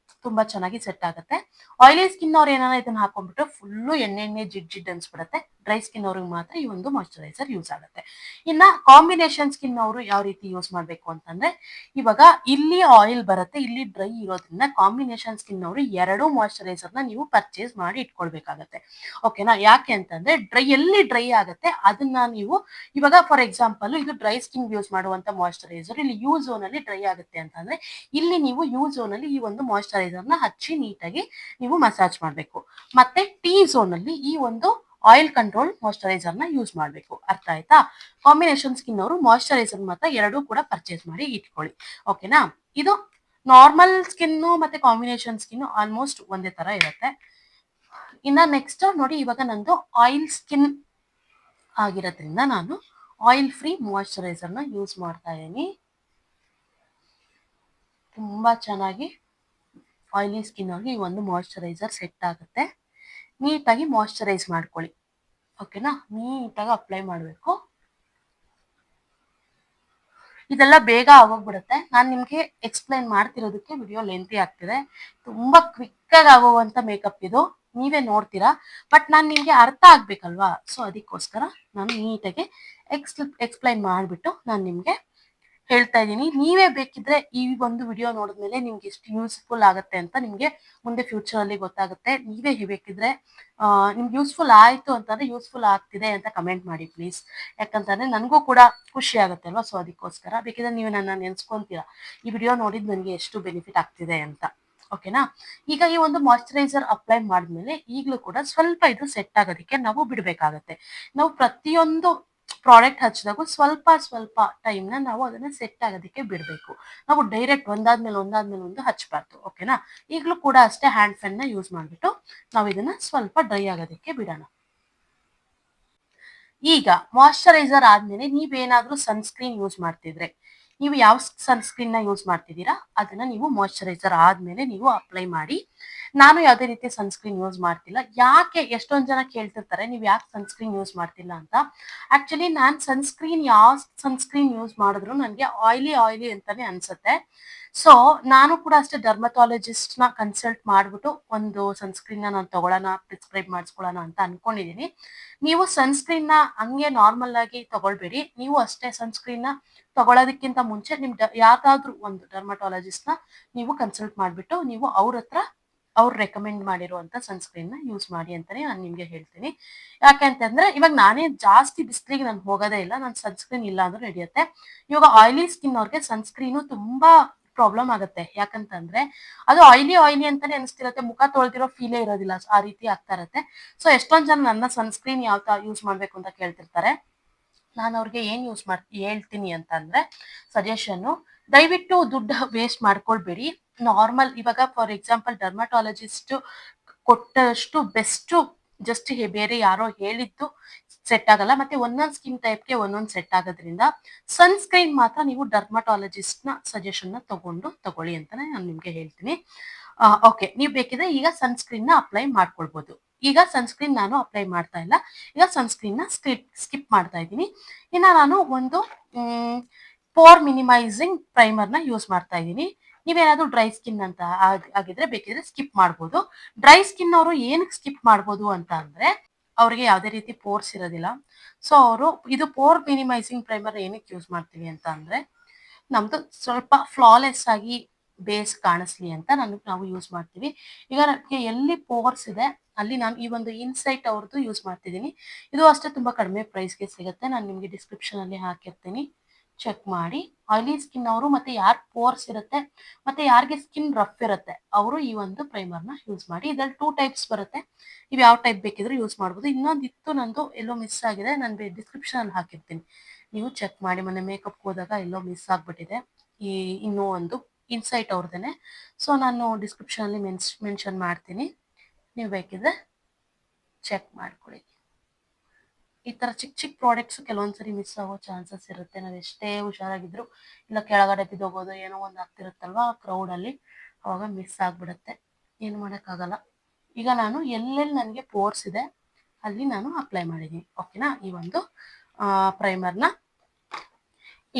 ತುಂಬಾ ಚೆನ್ನಾಗಿ ಸೆಟ್ ಆಗುತ್ತೆ. ಆಯಿಲಿ ಸ್ಕಿನ್ ಅವ್ರು ಏನಾರ ಇದನ್ನ ಹಾಕೊಂಡ್ಬಿಟ್ರೆ ಫುಲ್ಲು ಎಣ್ಣೆ ಜಿಡ್ ಜಿಡ್ ಅನ್ಸ್ಬಿಡುತ್ತೆ. ಡ್ರೈ ಸ್ಕಿನ್ ಅವ್ರಿಗೆ ಮಾತ್ರ ಈ ಒಂದು ಮಾಯಿಶ್ಚರೈಸರ್ ಯೂಸ್ ಆಗುತ್ತೆ. ಇನ್ನ ಕಾಂಬಿನೇಷನ್ ಸ್ಕಿನ್ ಅವರು ಯಾವ ರೀತಿ ಯೂಸ್ ಮಾಡ್ಬೇಕು ಅಂತಂದ್ರೆ ಇವಾಗ ಇಲ್ಲಿ ಆಯಿಲ್ ಬರುತ್ತೆ, ಇಲ್ಲಿ ಡ್ರೈ ಇರೋದ್ರಿಂದ ಕಾಂಬಿನೇಷನ್ ಸ್ಕಿನ್ ಅವರು ಎರಡು ಮಾಯಿಶ್ಚರೈಸರ್ ನ ನೀವು ಪರ್ಚೇಸ್ ಮಾಡಿ ಇಟ್ಕೊಳ್ಬೇಕಾಗತ್ತೆ. ಓಕೆನಾ? ಯಾಕೆ ಅಂತಂದ್ರೆ ಎಲ್ಲಿ ಡ್ರೈ ಆಗುತ್ತೆ ಅದನ್ನ ನೀವು ಇವಾಗ ಫಾರ್ ಎಕ್ಸಾಂಪಲ್ ಇದು ಡ್ರೈ ಸ್ಕಿನ್ ಯೂಸ್ ಮಾಡುವಂತ ಮಾಯಿಶ್ಚರೈಸರ್ ಇಲ್ಲಿ ಯೂ ಝೋನ್ ಅಲ್ಲಿ ಡ್ರೈ ಆಗುತ್ತೆ ಅಂತಂದ್ರೆ ಇಲ್ಲಿ ನೀವು ಯೂ ಝೋನ್ ಅಲ್ಲಿ ಈ ಒಂದು ಮಾಯಿಶ್ಚರೈಸರ್ ನ ಹಚ್ಚಿ ನೀಟಾಗಿ ನೀವು ಮಸಾಜ್ ಮಾಡಬೇಕು. ಮತ್ತೆ ಟಿ ಝೋನ್ ಅಲ್ಲಿ ಈ ಒಂದು ಆಯಿಲ್ ಕಂಟ್ರೋಲ್ ಮಾಯಿಶ್ಚರೈಸರ್ ನ ಯೂಸ್ ಮಾಡಬೇಕು. ಅರ್ಥ ಆಯ್ತಾ? ಕಾಂಬಿನೇಷನ್ ಸ್ಕಿನ್ ಅವರು ಮಾಯಿಶ್ಚರೈಸರ್ ಮಾತ್ರ ಎರಡೂ ಕೂಡ ಪರ್ಚೇಸ್ ಮಾಡಿ ಇಟ್ಕೊಳ್ಳಿ. ಓಕೆನಾ? ಇದು ನಾರ್ಮಲ್ ಸ್ಕಿನ್ ಮತ್ತೆ ಕಾಂಬಿನೇಷನ್ ಸ್ಕಿನ್ ಆಲ್ಮೋಸ್ಟ್ ಒಂದೇ ತರ ಇರುತ್ತೆ. ಇನ್ನ ನೆಕ್ಸ್ಟ್ ನೋಡಿ, ಇವಾಗ ನಂದು ಆಯಿಲ್ ಸ್ಕಿನ್ ಆಗಿರೋದ್ರಿಂದ ನಾನು ಆಯಿಲ್ ಫ್ರೀ ಮಾಯಿಶ್ಚರೈಸರ್ ನ ಯೂಸ್ ಮಾಡ್ತಾ ಇದ್ದೀನಿ. ತುಂಬಾ ಚೆನ್ನಾಗಿ ಆಯಿಲಿ ಸ್ಕಿನ್ ಅವ್ರಿಗೆ ಈ ಒಂದು ಮಾಯಿಶ್ಚರೈಸರ್ ಸೆಟ್ ಆಗುತ್ತೆ. ನೀಟಾಗಿ ಮಾಯಿಶ್ಚರೈಸ್ ಮಾಡ್ಕೊಳ್ಳಿ. ಓಕೆನಾ? ನೀಟಾಗಿ ಅಪ್ಲೈ ಮಾಡಬೇಕು. ಇದೆಲ್ಲ ಬೇಗ ಆಗೋಗ್ಬಿಡುತ್ತೆ. ನಾನು ನಿಮ್ಗೆ ಎಕ್ಸ್ಪ್ಲೈನ್ ಮಾಡ್ತಿರೋದಕ್ಕೆ ವಿಡಿಯೋ ಲೆಂತಿ ಆಗ್ತಿದೆ. ತುಂಬಾ ಕ್ವಿಕ್ ಆಗಿ ಆಗೋವಂತ ಮೇಕಪ್ ಇದು, ನೀವೇ ನೋಡ್ತೀರಾ. ಬಟ್ ನಾನು ನಿಮ್ಗೆ ಅರ್ಥ ಆಗ್ಬೇಕಲ್ವಾ, ಸೊ ಅದಕ್ಕೋಸ್ಕರ ನಾನು ನೀಟಾಗಿ ಎಕ್ಸ್ಪ್ಲೈನ್ ಮಾಡ್ಬಿಟ್ಟು ನಾನು ನಿಮ್ಗೆ ಹೇಳ್ತಾ ಇದ್ದೀನಿ. ನೀವೇ ಬೇಕಿದ್ರೆ ಈ ಒಂದು ವಿಡಿಯೋ ನೋಡಿದ್ಮೇಲೆ ನಿಮ್ಗೆ ಎಷ್ಟು ಯೂಸ್ಫುಲ್ ಆಗುತ್ತೆ ಅಂತ ನಿಮ್ಗೆ ಮುಂದೆ ಫ್ಯೂಚರ್ ಅಲ್ಲಿ ಗೊತ್ತಾಗುತ್ತೆ. ನೀವೇ ಬೇಕಿದ್ರೆ ನಿಮ್ಗೆ ಯೂಸ್ಫುಲ್ ಆಯ್ತು ಅಂತಂದ್ರೆ ಯೂಸ್ಫುಲ್ ಆಗ್ತಿದೆ ಅಂತ ಕಮೆಂಟ್ ಮಾಡಿ ಪ್ಲೀಸ್. ಯಾಕಂತಂದ್ರೆ ನನಗೂ ಕೂಡ ಖುಷಿ ಆಗುತ್ತೆ ಅಲ್ವಾ, ಸೊ ಅದಕ್ಕೋಸ್ಕರ. ಬೇಕಿದ್ರೆ ನೀವು ನನ್ನ ನೆನ್ಸ್ಕೊಂತೀರಾ ಈ ವಿಡಿಯೋ ನೋಡಿದ್ ನನಗೆ ಎಷ್ಟು ಬೆನಿಫಿಟ್ ಆಗ್ತಿದೆ ಅಂತ. ಓಕೆನಾ? ಈಗ ಈ ಒಂದು ಮಾಯಿಶ್ಚರೈಸರ್ ಅಪ್ಲೈ ಮಾಡಿದ್ಮೇಲೆ ಈಗಲೂ ಕೂಡ ಸ್ವಲ್ಪ ಇದು ಸೆಟ್ ಆಗೋದಕ್ಕೆ ನಾವು ಬಿಡ್ಬೇಕಾಗತ್ತೆ. ನಾವು ಪ್ರತಿಯೊಂದು ಪ್ರಾಡಕ್ಟ್ ಹಚ್ಚಿದಾಗೂ ಸ್ವಲ್ಪ ಸ್ವಲ್ಪ ಟೈಮ್ ನ ನಾವು ಅದನ್ನ ಸೆಟ್ ಆಗೋದಕ್ಕೆ ಬಿಡಬೇಕು. ನಾವು ಡೈರೆಕ್ಟ್ ಒಂದಾದ್ಮೇಲೆ ಒಂದು ಹಚ್ಚಬಾರ್ದು. ಓಕೆನಾ? ಈಗಲೂ ಕೂಡ ಅಷ್ಟೇ ಹ್ಯಾಂಡ್ ಫ್ಯಾನ್ ನ ಯೂಸ್ ಮಾಡ್ಬಿಟ್ಟು ನಾವು ಇದನ್ನ ಸ್ವಲ್ಪ ಡ್ರೈ ಆಗೋದಕ್ಕೆ ಬಿಡೋಣ. ಈಗ ಮಾಯಿಶ್ಚರೈಸರ್ ಆದ್ಮೇಲೆ ನೀವೇನಾದ್ರೂ ಸನ್ಸ್ಕ್ರೀನ್ ಯೂಸ್ ಮಾಡ್ತಿದ್ರೆ, ನೀವು ಯಾವ ಸನ್ಸ್ಕ್ರೀನ್ ನ ಯೂಸ್ ಮಾಡ್ತಿದ್ದೀರಾ ಅದನ್ನ ನೀವು ಮಾಯಿಶ್ಚರೈಸರ್ ಆದ್ಮೇಲೆ ನೀವು ಅಪ್ಲೈ ಮಾಡಿ. ನಾನು ಯಾವುದೇ ರೀತಿ ಸನ್ಸ್ಕ್ರೀನ್ ಯೂಸ್ ಮಾಡ್ತಿಲ್ಲ. ಯಾಕೆ ಎಷ್ಟೊಂದ್ ಜನ ಕೇಳ್ತಿರ್ತಾರೆ ನೀವು ಯಾಕೆ ಸನ್ಸ್ಕ್ರೀನ್ ಯೂಸ್ ಮಾಡ್ತಿಲ್ಲ ಅಂತ. ಆಕ್ಚುಲಿ ನಾನ್ ಯಾವ ಸನ್ಸ್ಕ್ರೀನ್ ಯೂಸ್ ಮಾಡಿದ್ರು ನನಗೆ ಆಯಿಲಿ ಅಂತಾನೆ ಅನ್ಸುತ್ತೆ. ಸೊ ನಾನು ಕೂಡ ಅಷ್ಟೇ ಡರ್ಮಟಾಲಜಿಸ್ಟ್ ನ ಕನ್ಸಲ್ಟ್ ಮಾಡ್ಬಿಟ್ಟು ಒಂದು ಸನ್ಸ್ಕ್ರೀನ್ ನ ನಾನು ತಗೊಳ್ಳೋಣ, ಪ್ರಿಸ್ಕ್ರೈಬ್ ಮಾಡಿಸ್ಕೊಳ್ಳೋಣ ಅಂತ ಅನ್ಕೊಂಡಿದೀನಿ. ನೀವು ಸನ್ಸ್ಕ್ರೀನ್ ನ ಹಂಗೆ ನಾರ್ಮಲ್ ಆಗಿ ತಗೊಳ್ಬೇಡಿ. ನೀವು ಅಷ್ಟೇ ಸನ್ಸ್ಕ್ರೀನ್ ನ ತಗೊಳ್ಳೋದಕ್ಕಿಂತ ಮುಂಚೆ ಯಾವ್ದಾದ್ರು ಒಂದು ಡರ್ಮಟಾಲಜಿಸ್ಟ್ ನ ನೀವು ಕನ್ಸಲ್ಟ್ ಮಾಡ್ಬಿಟ್ಟು ನೀವು ಅವ್ರು ರೆಕಮೆಂಡ್ ಮಾಡಿರುವಂತ ಸನ್ಸ್ಕ್ರೀನ್ ನ ಯೂಸ್ ಮಾಡಿ ಅಂತಾನೆ ನಾನು ನಿಮ್ಗೆ ಹೇಳ್ತೀನಿ. ಯಾಕೆಂತಂದ್ರೆ ಇವಾಗ ನಾನೇ ಜಾಸ್ತಿ ಬಿಸಿಲಿಗೆ ನಾನು ಹೋಗೋದೇ ಇಲ್ಲ, ನಾನು ಸನ್ಸ್ಕ್ರೀನ್ ಇಲ್ಲ ಅಂದ್ರೆ ನಡೆಯುತ್ತೆ. ಇವಾಗ ಆಯಿಲಿ ಸ್ಕಿನ್ ಅವ್ರಿಗೆ ಸನ್ಸ್ಕ್ರೀನು ತುಂಬಾ ಪ್ರಾಬ್ಲಮ್ ಆಗುತ್ತೆ. ಯಾಕಂತಂದ್ರೆ ಅದು ಆಯಿಲಿ ಅಂತಾನೆ ಅನಿಸ್ತಿರತ್ತೆ, ಮುಖ ತೊಳೆದಿರೋ ಫೀಲೇ ಇರೋದಿಲ್ಲ, ಆ ರೀತಿ ಆಗ್ತಾ ಇರತ್ತೆ. ಸೊ ಎಷ್ಟೊಂದ್ ಜನ ನನ್ನ ಸನ್ಸ್ಕ್ರೀನ್ ಯಾವ ಯೂಸ್ ಮಾಡ್ಬೇಕು ಅಂತ ಕೇಳ್ತಿರ್ತಾರೆ. ನಾನು ಅವ್ರಿಗೆ ಏನ್ ಹೇಳ್ತೀನಿ ಅಂತ ಅಂದ್ರೆ ಸಜೆಷನ್, ದಯವಿಟ್ಟು ದುಡ್ಡು ವೇಸ್ಟ್ ಮಾಡ್ಕೊಳ್ಬೇಡಿ. ನಾರ್ಮಲ್ ಇವಾಗ ಫಾರ್ ಎಕ್ಸಾಂಪಲ್ ಡರ್ಮಟಾಲಜಿಸ್ಟ್ ಕೊಟ್ಟಷ್ಟು ಬೆಸ್ಟ್ ಜಸ್ಟ್ ಬೇರೆ ಯಾರೋ ಹೇಳಿದ್ದು ಸೆಟ್ ಆಗಲ್ಲ. ಮತ್ತೆ ಒಂದೊಂದ್ ಸ್ಕಿನ್ ಟೈಪ್ಗೆ ಒಂದೊಂದ್ ಸೆಟ್ ಆಗೋದ್ರಿಂದ ಸನ್ಸ್ಕ್ರೀನ್ ಮಾತ್ರ ನೀವು ಡರ್ಮಟಾಲಜಿಸ್ಟ್ ನ ಸಜೆಷನ್ ನ ತಗೊಳ್ಳಿ ಅಂತಾನೆ ನಾನು ನಿಮ್ಗೆ ಹೇಳ್ತೀನಿ. ಓಕೆ, ನೀವು ಬೇಕಿದ್ರೆ ಈಗ ಸನ್ಸ್ಕ್ರೀನ್ ನ ಅಪ್ಲೈ ಮಾಡ್ಕೊಳ್ಬಹುದು. ಈಗ ಸನ್ಸ್ಕ್ರೀನ್ ನಾನು ಅಪ್ಲೈ ಮಾಡ್ತಾ ಇಲ್ಲ, ಈಗ ಸನ್ಸ್ಕ್ರೀನ್ ನ ಸ್ಕಿಪ್ ಮಾಡ್ತಾ ಇದ್ದೀನಿ. ಇನ್ನ ನಾನು ಒಂದು ಪೋರ್ ಮಿನಿಮೈಸಿಂಗ್ ಪ್ರೈಮರ್ ನ ಯೂಸ್ ಮಾಡ್ತಾ ಇದ್ದೀನಿ. ನೀವೇನಾದ್ರೂ ಡ್ರೈ ಸ್ಕಿನ್ ಅಂತ ಆಗಿದ್ರೆ ಬೇಕಿದ್ರೆ ಸ್ಕಿಪ್ ಮಾಡ್ಬೋದು. ಡ್ರೈ ಸ್ಕಿನ್ ಅವರು ಏನಕ್ಕೆ ಸ್ಕಿಪ್ ಮಾಡ್ಬೋದು ಅಂತ ಅಂದ್ರೆ ಅವ್ರಿಗೆ ಯಾವುದೇ ರೀತಿ ಪೋರ್ಸ್ ಇರೋದಿಲ್ಲ. ಸೊ ಅವರು ಇದು ಪೋರ್ ಮಿನಿಮೈಸಿಂಗ್ ಪ್ರೈಮರ್ ಏನಕ್ಕೆ ಯೂಸ್ ಮಾಡ್ತೀವಿ ಅಂತ ಅಂದ್ರೆ ನಮ್ದು ಸ್ವಲ್ಪ ಫ್ಲಾಲೆಸ್ ಆಗಿ ಬೇಸ್ ಕಾಣಿಸ್ಲಿ ಅಂತ ನಾವು ಯೂಸ್ ಮಾಡ್ತೀವಿ. ಈಗ ನನಗೆ ಎಲ್ಲಿ ಪೋರ್ಸ್ ಇದೆ ಅಲ್ಲಿ ನಾನು ಈ ಒಂದು ಇನ್ಸೈಟ್ ಅವ್ರದ್ದು ಯೂಸ್ ಮಾಡ್ತಿದ್ದೀನಿ. ಇದು ಅಷ್ಟೇ ತುಂಬಾ ಕಡಿಮೆ ಪ್ರೈಸ್ಗೆ ಸಿಗುತ್ತೆ. ನಾನು ನಿಮಗೆ ಡಿಸ್ಕ್ರಿಪ್ಷನ್ ಅಲ್ಲಿ ಹಾಕಿರ್ತೀನಿ, ಚೆಕ್ ಮಾಡಿ. ಆಯಿಲಿ ಸ್ಕಿನ್ ಅವರು ಮತ್ತೆ ಯಾರು ಪೋರ್ಸ್ ಇರುತ್ತೆ ಮತ್ತೆ ಯಾರಿಗೆ ಸ್ಕಿನ್ ರಫ್ ಇರುತ್ತೆ ಅವರು ಈ ಒಂದು ಪ್ರೈಮರ್ನ ಯೂಸ್ ಮಾಡಿ. ಇದ್ರಲ್ಲಿ 2 ಟೈಪ್ಸ್ ಬರುತ್ತೆ. ನೀವು ಯಾವ ಟೈಪ್ ಬೇಕಿದ್ರು ಯೂಸ್ ಮಾಡ್ಬೋದು. ಇನ್ನೊಂದಿತ್ತು ನಂದು ಎಲ್ಲೋ ಮಿಸ್ ಆಗಿದೆ, ನಾನು ಡಿಸ್ಕ್ರಿಪ್ಷನ್ ಅಲ್ಲಿ ಹಾಕಿರ್ತೀನಿ, ನೀವು ಚೆಕ್ ಮಾಡಿ. ಮೊನ್ನೆ ಮೇಕಪ್ ಹೋದಾಗ ಎಲ್ಲೋ ಮಿಸ್ ಆಗ್ಬಿಟ್ಟಿದೆ ಈ ಇನ್ನೂ ಒಂದು ಇನ್ಸೈಟ್ ಅವ್ರದ್ದೇನೆ. ಸೊ ನಾನು ಡಿಸ್ಕ್ರಿಪ್ಷನ್ ಅಲ್ಲಿ ಮೆನ್ಷನ್ ಮಾಡ್ತೀನಿ, ನೀವು ಬೇಕಿದ್ರೆ ಚೆಕ್ ಮಾಡ್ಕೊಳ್ಳಿ. ಈ ತರ ಚಿಕ್ಕ ಚಿಕ್ಕ ಪ್ರಾಡಕ್ಟ್ಸ್ ಕೆಲವೊಂದ್ಸರಿ ಮಿಸ್ ಆಗೋ ಚಾನ್ಸಸ್ ಇರುತ್ತೆ. ನಾವು ಎಷ್ಟೇ ಹುಷಾರಾಗಿದ್ರು ಇಲ್ಲ ಕೆಳಗಡೆ ಬಿದ್ದೋಗೋದು ಏನೋ ಒಂದು ಆಗ್ತಿರುತ್ತಲ್ವಾ ಕ್ರೌಡ್ ಅಲ್ಲಿ, ಅವಾಗ ಮಿಸ್ ಆಗ್ಬಿಡುತ್ತೆ, ಏನು ಮಾಡೋಕ್ಕಾಗಲ್ಲ. ಈಗ ನಾನು ಎಲ್ಲೆಲ್ಲಿ ನನಗೆ ಪೋರ್ಸ್ ಇದೆ ಅಲ್ಲಿ ನಾನು ಅಪ್ಲೈ ಮಾಡಿದ್ದೀನಿ. ಓಕೆನಾ? ಈ ಒಂದು ಪ್ರೈಮರ್ನ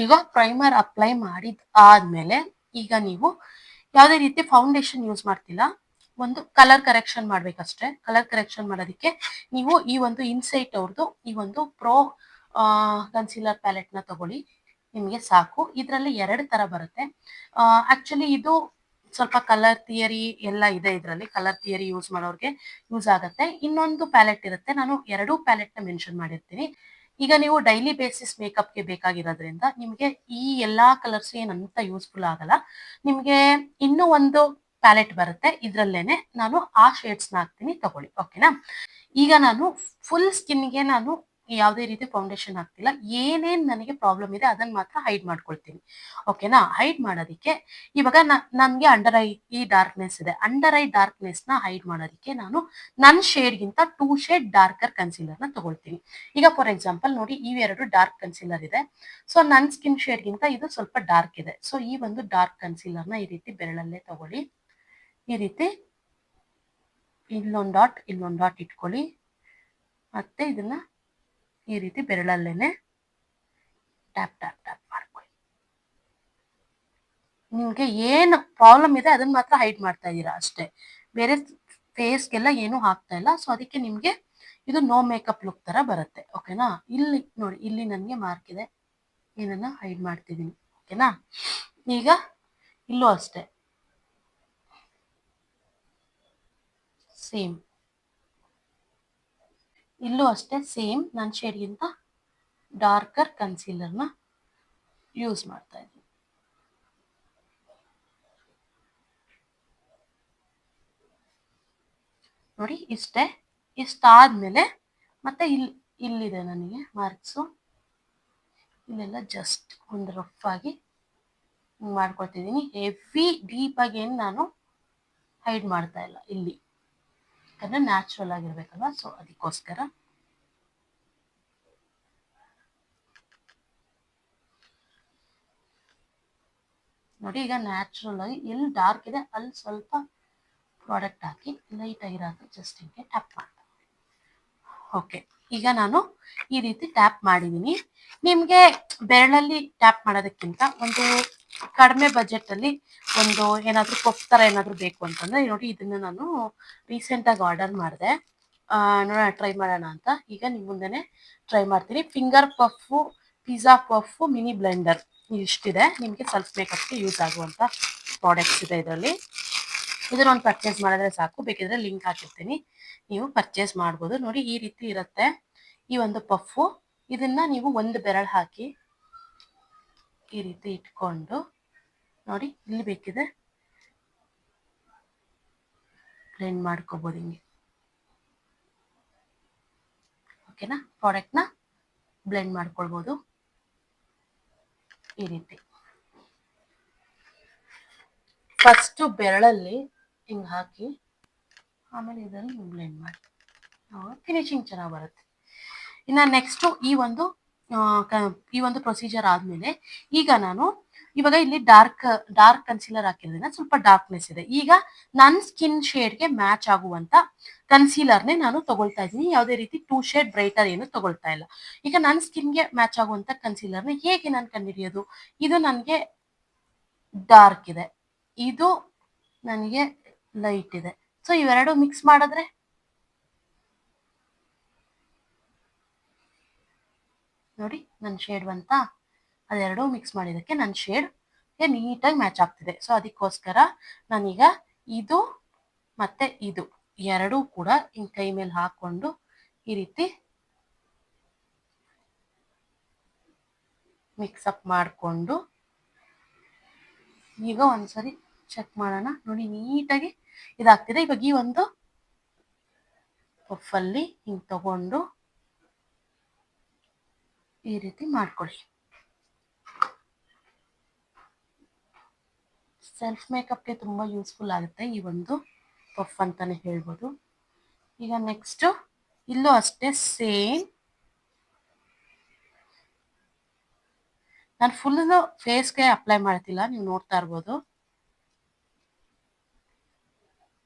ಈಗ ಪ್ರೈಮರ್ ಅಪ್ಲೈ ಮಾಡಿದ ಆದ್ಮೇಲೆ ಈಗ ನೀವು ಯಾವುದೇ ರೀತಿ ಫೌಂಡೇಶನ್ ಯೂಸ್ ಮಾಡ್ತಿಲ್ಲ, ಒಂದು ಕಲರ್ ಕರೆಕ್ಷನ್ ಮಾಡ್ಬೇಕಷ್ಟೇ. ಕಲರ್ ಕರೆಕ್ಷನ್ ಮಾಡೋದಕ್ಕೆ ನೀವು ಈ ಒಂದು ಇನ್ಸೈಟ್ ಅವ್ರದ್ದು ಈ ಒಂದು ಪ್ರೋ ಕನ್ಸೀಲರ್ ಪ್ಯಾಲೆಟ್ ನ ತಗೊಳ್ಳಿ, ನಿಮಗೆ ಸಾಕು. ಇದರಲ್ಲಿ 2 ತರ ಬರುತ್ತೆ. ಆಕ್ಚುಲಿ ಇದು ಸ್ವಲ್ಪ ಕಲರ್ ಥಿಯರಿ ಎಲ್ಲ ಇದೆ ಇದರಲ್ಲಿ. ಕಲರ್ ಥಿಯರಿ ಯೂಸ್ ಮಾಡೋರಿಗೆ ಯೂಸ್ ಆಗುತ್ತೆ. ಇನ್ನೊಂದು ಪ್ಯಾಲೆಟ್ ಇರುತ್ತೆ, ನಾನು 2 ಪ್ಯಾಲೆಟ್ ನ ಮೆನ್ಷನ್ ಮಾಡಿರ್ತೀನಿ. ಈಗ ನೀವು ಡೈಲಿ ಬೇಸಿಸ್ ಮೇಕಪ್ಗೆ ಬೇಕಾಗಿರೋದ್ರಿಂದ ನಿಮಗೆ ಈ ಎಲ್ಲಾ ಕಲರ್ಸ್ ಏನಂತ ಯೂಸ್ಫುಲ್ ಆಗಲ್ಲ. ನಿಮಗೆ ಇನ್ನೂ ಒಂದು ಪ್ಯಾಲೆಟ್ ಬರುತ್ತೆ, ಇದ್ರಲ್ಲೇನೆ ನಾನು ಆ ಶೇಡ್ಸ್ ನ ಹಾಕ್ತೀನಿ, ತಗೊಳ್ಳಿ. ಓಕೆನಾ? ಈಗ ನಾನು ಫುಲ್ ಸ್ಕಿನ್ಗೆ ನಾನು ಯಾವುದೇ ರೀತಿ ಫೌಂಡೇಶನ್ ಹಾಕ್ತಿಲ್ಲ. ಏನೇನ್ ನನಗೆ ಪ್ರಾಬ್ಲಮ್ ಇದೆ ಅದನ್ನ ಮಾತ್ರ ಹೈಡ್ ಮಾಡ್ಕೊಳ್ತೀನಿ. ಓಕೆನಾ? ಹೈಡ್ ಮಾಡೋದಕ್ಕೆ ಇವಾಗ ನನ್ಗೆ ಅಂಡರ್ ಐ ಈ ಡಾರ್ಕ್ನೆಸ್ ಇದೆ. ಅಂಡರ್ ಐ ಡಾರ್ಕ್ನೆಸ್ ನ ಹೈಡ್ ಮಾಡೋದಕ್ಕೆ ನಾನು ನನ್ನ ಶೇಡ್ಗಿಂತ 2 ಶೇಡ್ ಡಾರ್ಕರ್ ಕನ್ಸೀಲರ್ ನ ತಗೊಳ್ತೀನಿ. ಈಗ ಫಾರ್ ಎಕ್ಸಾಂಪಲ್ ನೋಡಿ, ಇವೆರಡು ಡಾರ್ಕ್ ಕನ್ಸೀಲರ್ ಇದೆ. ಸೊ ನನ್ನ ಸ್ಕಿನ್ ಶೇಡ್ಗಿಂತ ಇದು ಸ್ವಲ್ಪ ಡಾರ್ಕ್ ಇದೆ. ಸೊ ಈ ಒಂದು ಡಾರ್ಕ್ ಕನ್ಸೀಲರ್ ನ ಈ ರೀತಿ ಬೆರಳಲ್ಲೇ ತಗೊಳ್ಳಿ. ಈ ರೀತಿ ಇಲ್ಲೊಂದು ಡಾಟ್ ಇಟ್ಕೊಳ್ಳಿ. ಮತ್ತೆ ಇದನ್ನ ಈ ರೀತಿ ಬೆರಳಲ್ಲೇನೆ ಟ್ಯಾಪ್ ಟ್ಯಾಪ್ ಟ್ಯಾಪ್ ಮಾಡ್ಕೊಳ್ಳಿ. ನಿಮ್ಗೆ ಏನು ಪ್ರಾಬ್ಲಮ್ ಇದೆ ಅದನ್ನ ಮಾತ್ರ ಹೈಡ್ ಮಾಡ್ತಾ ಇದ್ದೀರಾ ಅಷ್ಟೇ, ಬೇರೆ ಫೇಸ್ಗೆಲ್ಲ ಏನು ಹಾಕ್ತಾ ಇಲ್ಲ. ಸೊ ಅದಕ್ಕೆ ನಿಮ್ಗೆ ಇದು ನೋ ಮೇಕಪ್ ಲುಕ್ ತರ ಬರುತ್ತೆ. ಓಕೆನಾ? ಇಲ್ಲಿ ನೋಡಿ, ಇಲ್ಲಿ ನನಗೆ ಮಾರ್ಕ್ ಇದೆ, ಇದನ್ನ ಹೈಡ್ ಮಾಡ್ತಿದ್ದೀನಿ. ಓಕೆನಾ? ಈಗ ಇಲ್ಲೂ ಅಷ್ಟೇ ಸೇಮ್, ಇಲ್ಲೂ ಅಷ್ಟೇ ಸೇಮ್ ನನ್ನ ಶೇಡ್ಗಿಂತ ಡಾರ್ಕರ್ ಕನ್ಸೀಲರ್ನ ಯೂಸ್ ಮಾಡ್ತಾ ಇದ್ದೀನಿ. ನೋಡಿ ಇಷ್ಟೇ. ಇಷ್ಟಾದ್ಮೇಲೆ ಮತ್ತೆ ಇಲ್ಲಿದೆ ನನಗೆ ಮಾರ್ಕ್ಸು, ಇಲ್ಲೆಲ್ಲ ಜಸ್ಟ್ ಒಂದು ರಫ್ ಆಗಿ ಮಾಡ್ಕೊಳ್ತಿದ್ದೀನಿ. ಹೆವಿ ಡೀಪ್ ಆಗಿ ಏನು ನಾನು ಹೈಡ್ ಮಾಡ್ತಾ ಇಲ್ಲ ಇಲ್ಲಿ, ಯಾಕಂದ್ರೆ ನ್ಯಾಚುರಲ್ ಆಗಿರ್ಬೇಕಲ್ವಾ, ಸೊ ಅದಕ್ಕೋಸ್ಕರ. ನೋಡಿ ಈಗ ನ್ಯಾಚುರಲ್ ಆಗಿ ಎಲ್ಲಿ ಡಾರ್ಕ್ ಇದೆ ಅಲ್ಲಿ ಸ್ವಲ್ಪ ಪ್ರಾಡಕ್ಟ್ ಹಾಕಿ ಲೈಟ್ ಆಗಿರೋದು ಜಸ್ಟ್ ಹಿಂಗೆ ಟ್ಯಾಪ್ ಮಾಡ್ತೀನಿ. ಓಕೆ, ಈಗ ನಾನು ಈ ರೀತಿ ಟ್ಯಾಪ್ ಮಾಡಿದ್ದೀನಿ. ನಿಮಗೆ ಬೆರಳಲ್ಲಿ ಟ್ಯಾಪ್ ಮಾಡೋದಕ್ಕಿಂತ ಒಂದು ಕಡಿಮೆ ಬಜೆಟ್ ಅಲ್ಲಿ ಒಂದು ಏನಾದರೂ ಪಫ್ ಥರ ಏನಾದರೂ ಬೇಕು ಅಂತಂದ್ರೆ ನೋಡಿ, ಇದನ್ನ ನಾನು ರೀಸೆಂಟಾಗಿ ಆರ್ಡರ್ ಮಾಡಿದೆ, ನೋಡೋಣ ಟ್ರೈ ಮಾಡೋಣ ಅಂತ. ಈಗ ನಿಮ್ಮ ಮುಂದೆನೆ ಟ್ರೈ ಮಾಡ್ತೀನಿ. Finger puff, pizza puff, mini blender ಇಷ್ಟಿದೆ. ನಿಮಗೆ ಸೆಲ್ಫ್ ಮೇಕಪ್ಗೆ ಯೂಸ್ ಆಗುವಂಥ ಪ್ರಾಡಕ್ಟ್ಸ್ ಇದೆ ಇದರಲ್ಲಿ. ಇದನ್ನ ಒಂದು ಪರ್ಚೇಸ್ ಮಾಡಿದ್ರೆ ಸಾಕು, ಬೇಕಿದ್ರೆ ಲಿಂಕ್ ಹಾಕಿರ್ತೀನಿ, ನೀವು ಪರ್ಚೇಸ್ ಮಾಡ್ಬೋದು. ನೋಡಿ ಈ ರೀತಿ ಇರುತ್ತೆ ಈ ಒಂದು ಪಫು. ಇದನ್ನ ನೀವು ಒಂದು ಬೆರಳು ಹಾಕಿ ಈ ರೀತಿ ಇಟ್ಕೊಂಡು ನೋಡಿ, ಇಲ್ಲಿ ಬೇಕಿದೆ ಬ್ಲೆಂಡ್ ಮಾಡ್ಕೋಬಹುದು ಹಿಂಗೆ. ಓಕೆನಾ? ಪ್ರಾಡಕ್ಟ್ನ ಬ್ಲೆಂಡ್ ಮಾಡ್ಕೊಳ್ಬೋದು ಈ ರೀತಿ. ಫಸ್ಟ್ ಬೆರಳಲ್ಲಿ ಹಿಂಗೆ ಹಾಕಿ ಆಮೇಲೆ ಇದರಲ್ಲಿ ಬ್ಲೆಂಡ್ ಮಾಡಿ, ಫಿನಿಶಿಂಗ್ ಚೆನ್ನಾಗಿ ಬರುತ್ತೆ. ಇನ್ನು ನೆಕ್ಸ್ಟ್ ಈ ಒಂದು ಪ್ರೊಸೀಜರ್ ಆದ್ಮೇಲೆ ಈಗ ನಾನು ಇವಾಗ ಇಲ್ಲಿ ಡಾರ್ಕ್ ಕನ್ಸೀಲರ್ ಹಾಕಿರೋದ್ರಿಂದ ಸ್ವಲ್ಪ ಡಾರ್ಕ್ನೆಸ್ ಇದೆ. ಈಗ ನನ್ನ ಸ್ಕಿನ್ ಶೇಡ್ಗೆ ಮ್ಯಾಚ್ ಆಗುವಂತ ಕನ್ಸೀಲರ್ನೇ ನಾನು ತಗೊಳ್ತಾ ಇದ್ದೀನಿ. ಯಾವುದೇ ರೀತಿ 2 ಶೇಡ್ ಬ್ರೈಟರ್ ಏನು ತಗೊಳ್ತಾ ಇಲ್ಲ. ಈಗ ನನ್ನ ಸ್ಕಿನ್ಗೆ ಮ್ಯಾಚ್ ಆಗುವಂತ ಕನ್ಸೀಲರ್ನ ಹೇಗೆ ನಾನು ಕಂಡುಹಿಡಿಯೋದು? ಇದು ನನಗೆ ಡಾರ್ಕ್ ಇದೆ, ಇದು ನನಗೆ ಲೈಟ್ ಇದೆ. ಸೊ ಇವೆರಡು ಮಿಕ್ಸ್ ಮಾಡಿದ್ರೆ ನೋಡಿ ನನ್ನ ಶೇಡ್ ಅಂತ ಅದೆರಡು ಮಿಕ್ಸ್ ಮಾಡಿದ್ದಕ್ಕೆ ನನ್ನ ಶೇಡ್ ನೀಟಾಗಿ ಮ್ಯಾಚ್ ಆಗ್ತಿದೆ. ಸೊ ಅದಕ್ಕೋಸ್ಕರ ನಾನೀಗ ಇದು ಮತ್ತೆ ಇದು ಎರಡೂ ಕೂಡ ಹಿಂಗೆ ಕೈ ಮೇಲೆ ಹಾಕೊಂಡು ಈ ರೀತಿ ಮಿಕ್ಸಪ್ ಮಾಡಿಕೊಂಡು ಈಗ ಒಂದ್ಸರಿ ಚೆಕ್ ಮಾಡೋಣ. ನೋಡಿ ನೀಟಾಗಿ ಇದಾಗ್ತಿದೆ. ಇವಾಗ ಈ ಒಂದು ಪಫಲ್ಲಿ ಹಿಂಗೆ ತಗೊಂಡು ಈ ರೀತಿ ಮಾಡ್ಕೊಳ್ಳಿ. ಸೆಲ್ಫ್ ಮೇಕಪ್ಗೆ ತುಂಬ ಯೂಸ್ಫುಲ್ ಆಗುತ್ತೆ ಈ ಒಂದು ಪಫ್ ಅಂತಾನೆ ಹೇಳ್ಬೋದು. ಈಗ ನೆಕ್ಸ್ಟ್ ಇಲ್ಲೂ ಅಷ್ಟೇ ಸೇಮ್ ನಾನು ಫುಲ್ ಫೇಸ್ಗೆ ಅಪ್ಲೈ ಮಾಡ್ತಿಲ್ಲ, ನೀವು ನೋಡ್ತಾ ಇರ್ಬೋದು.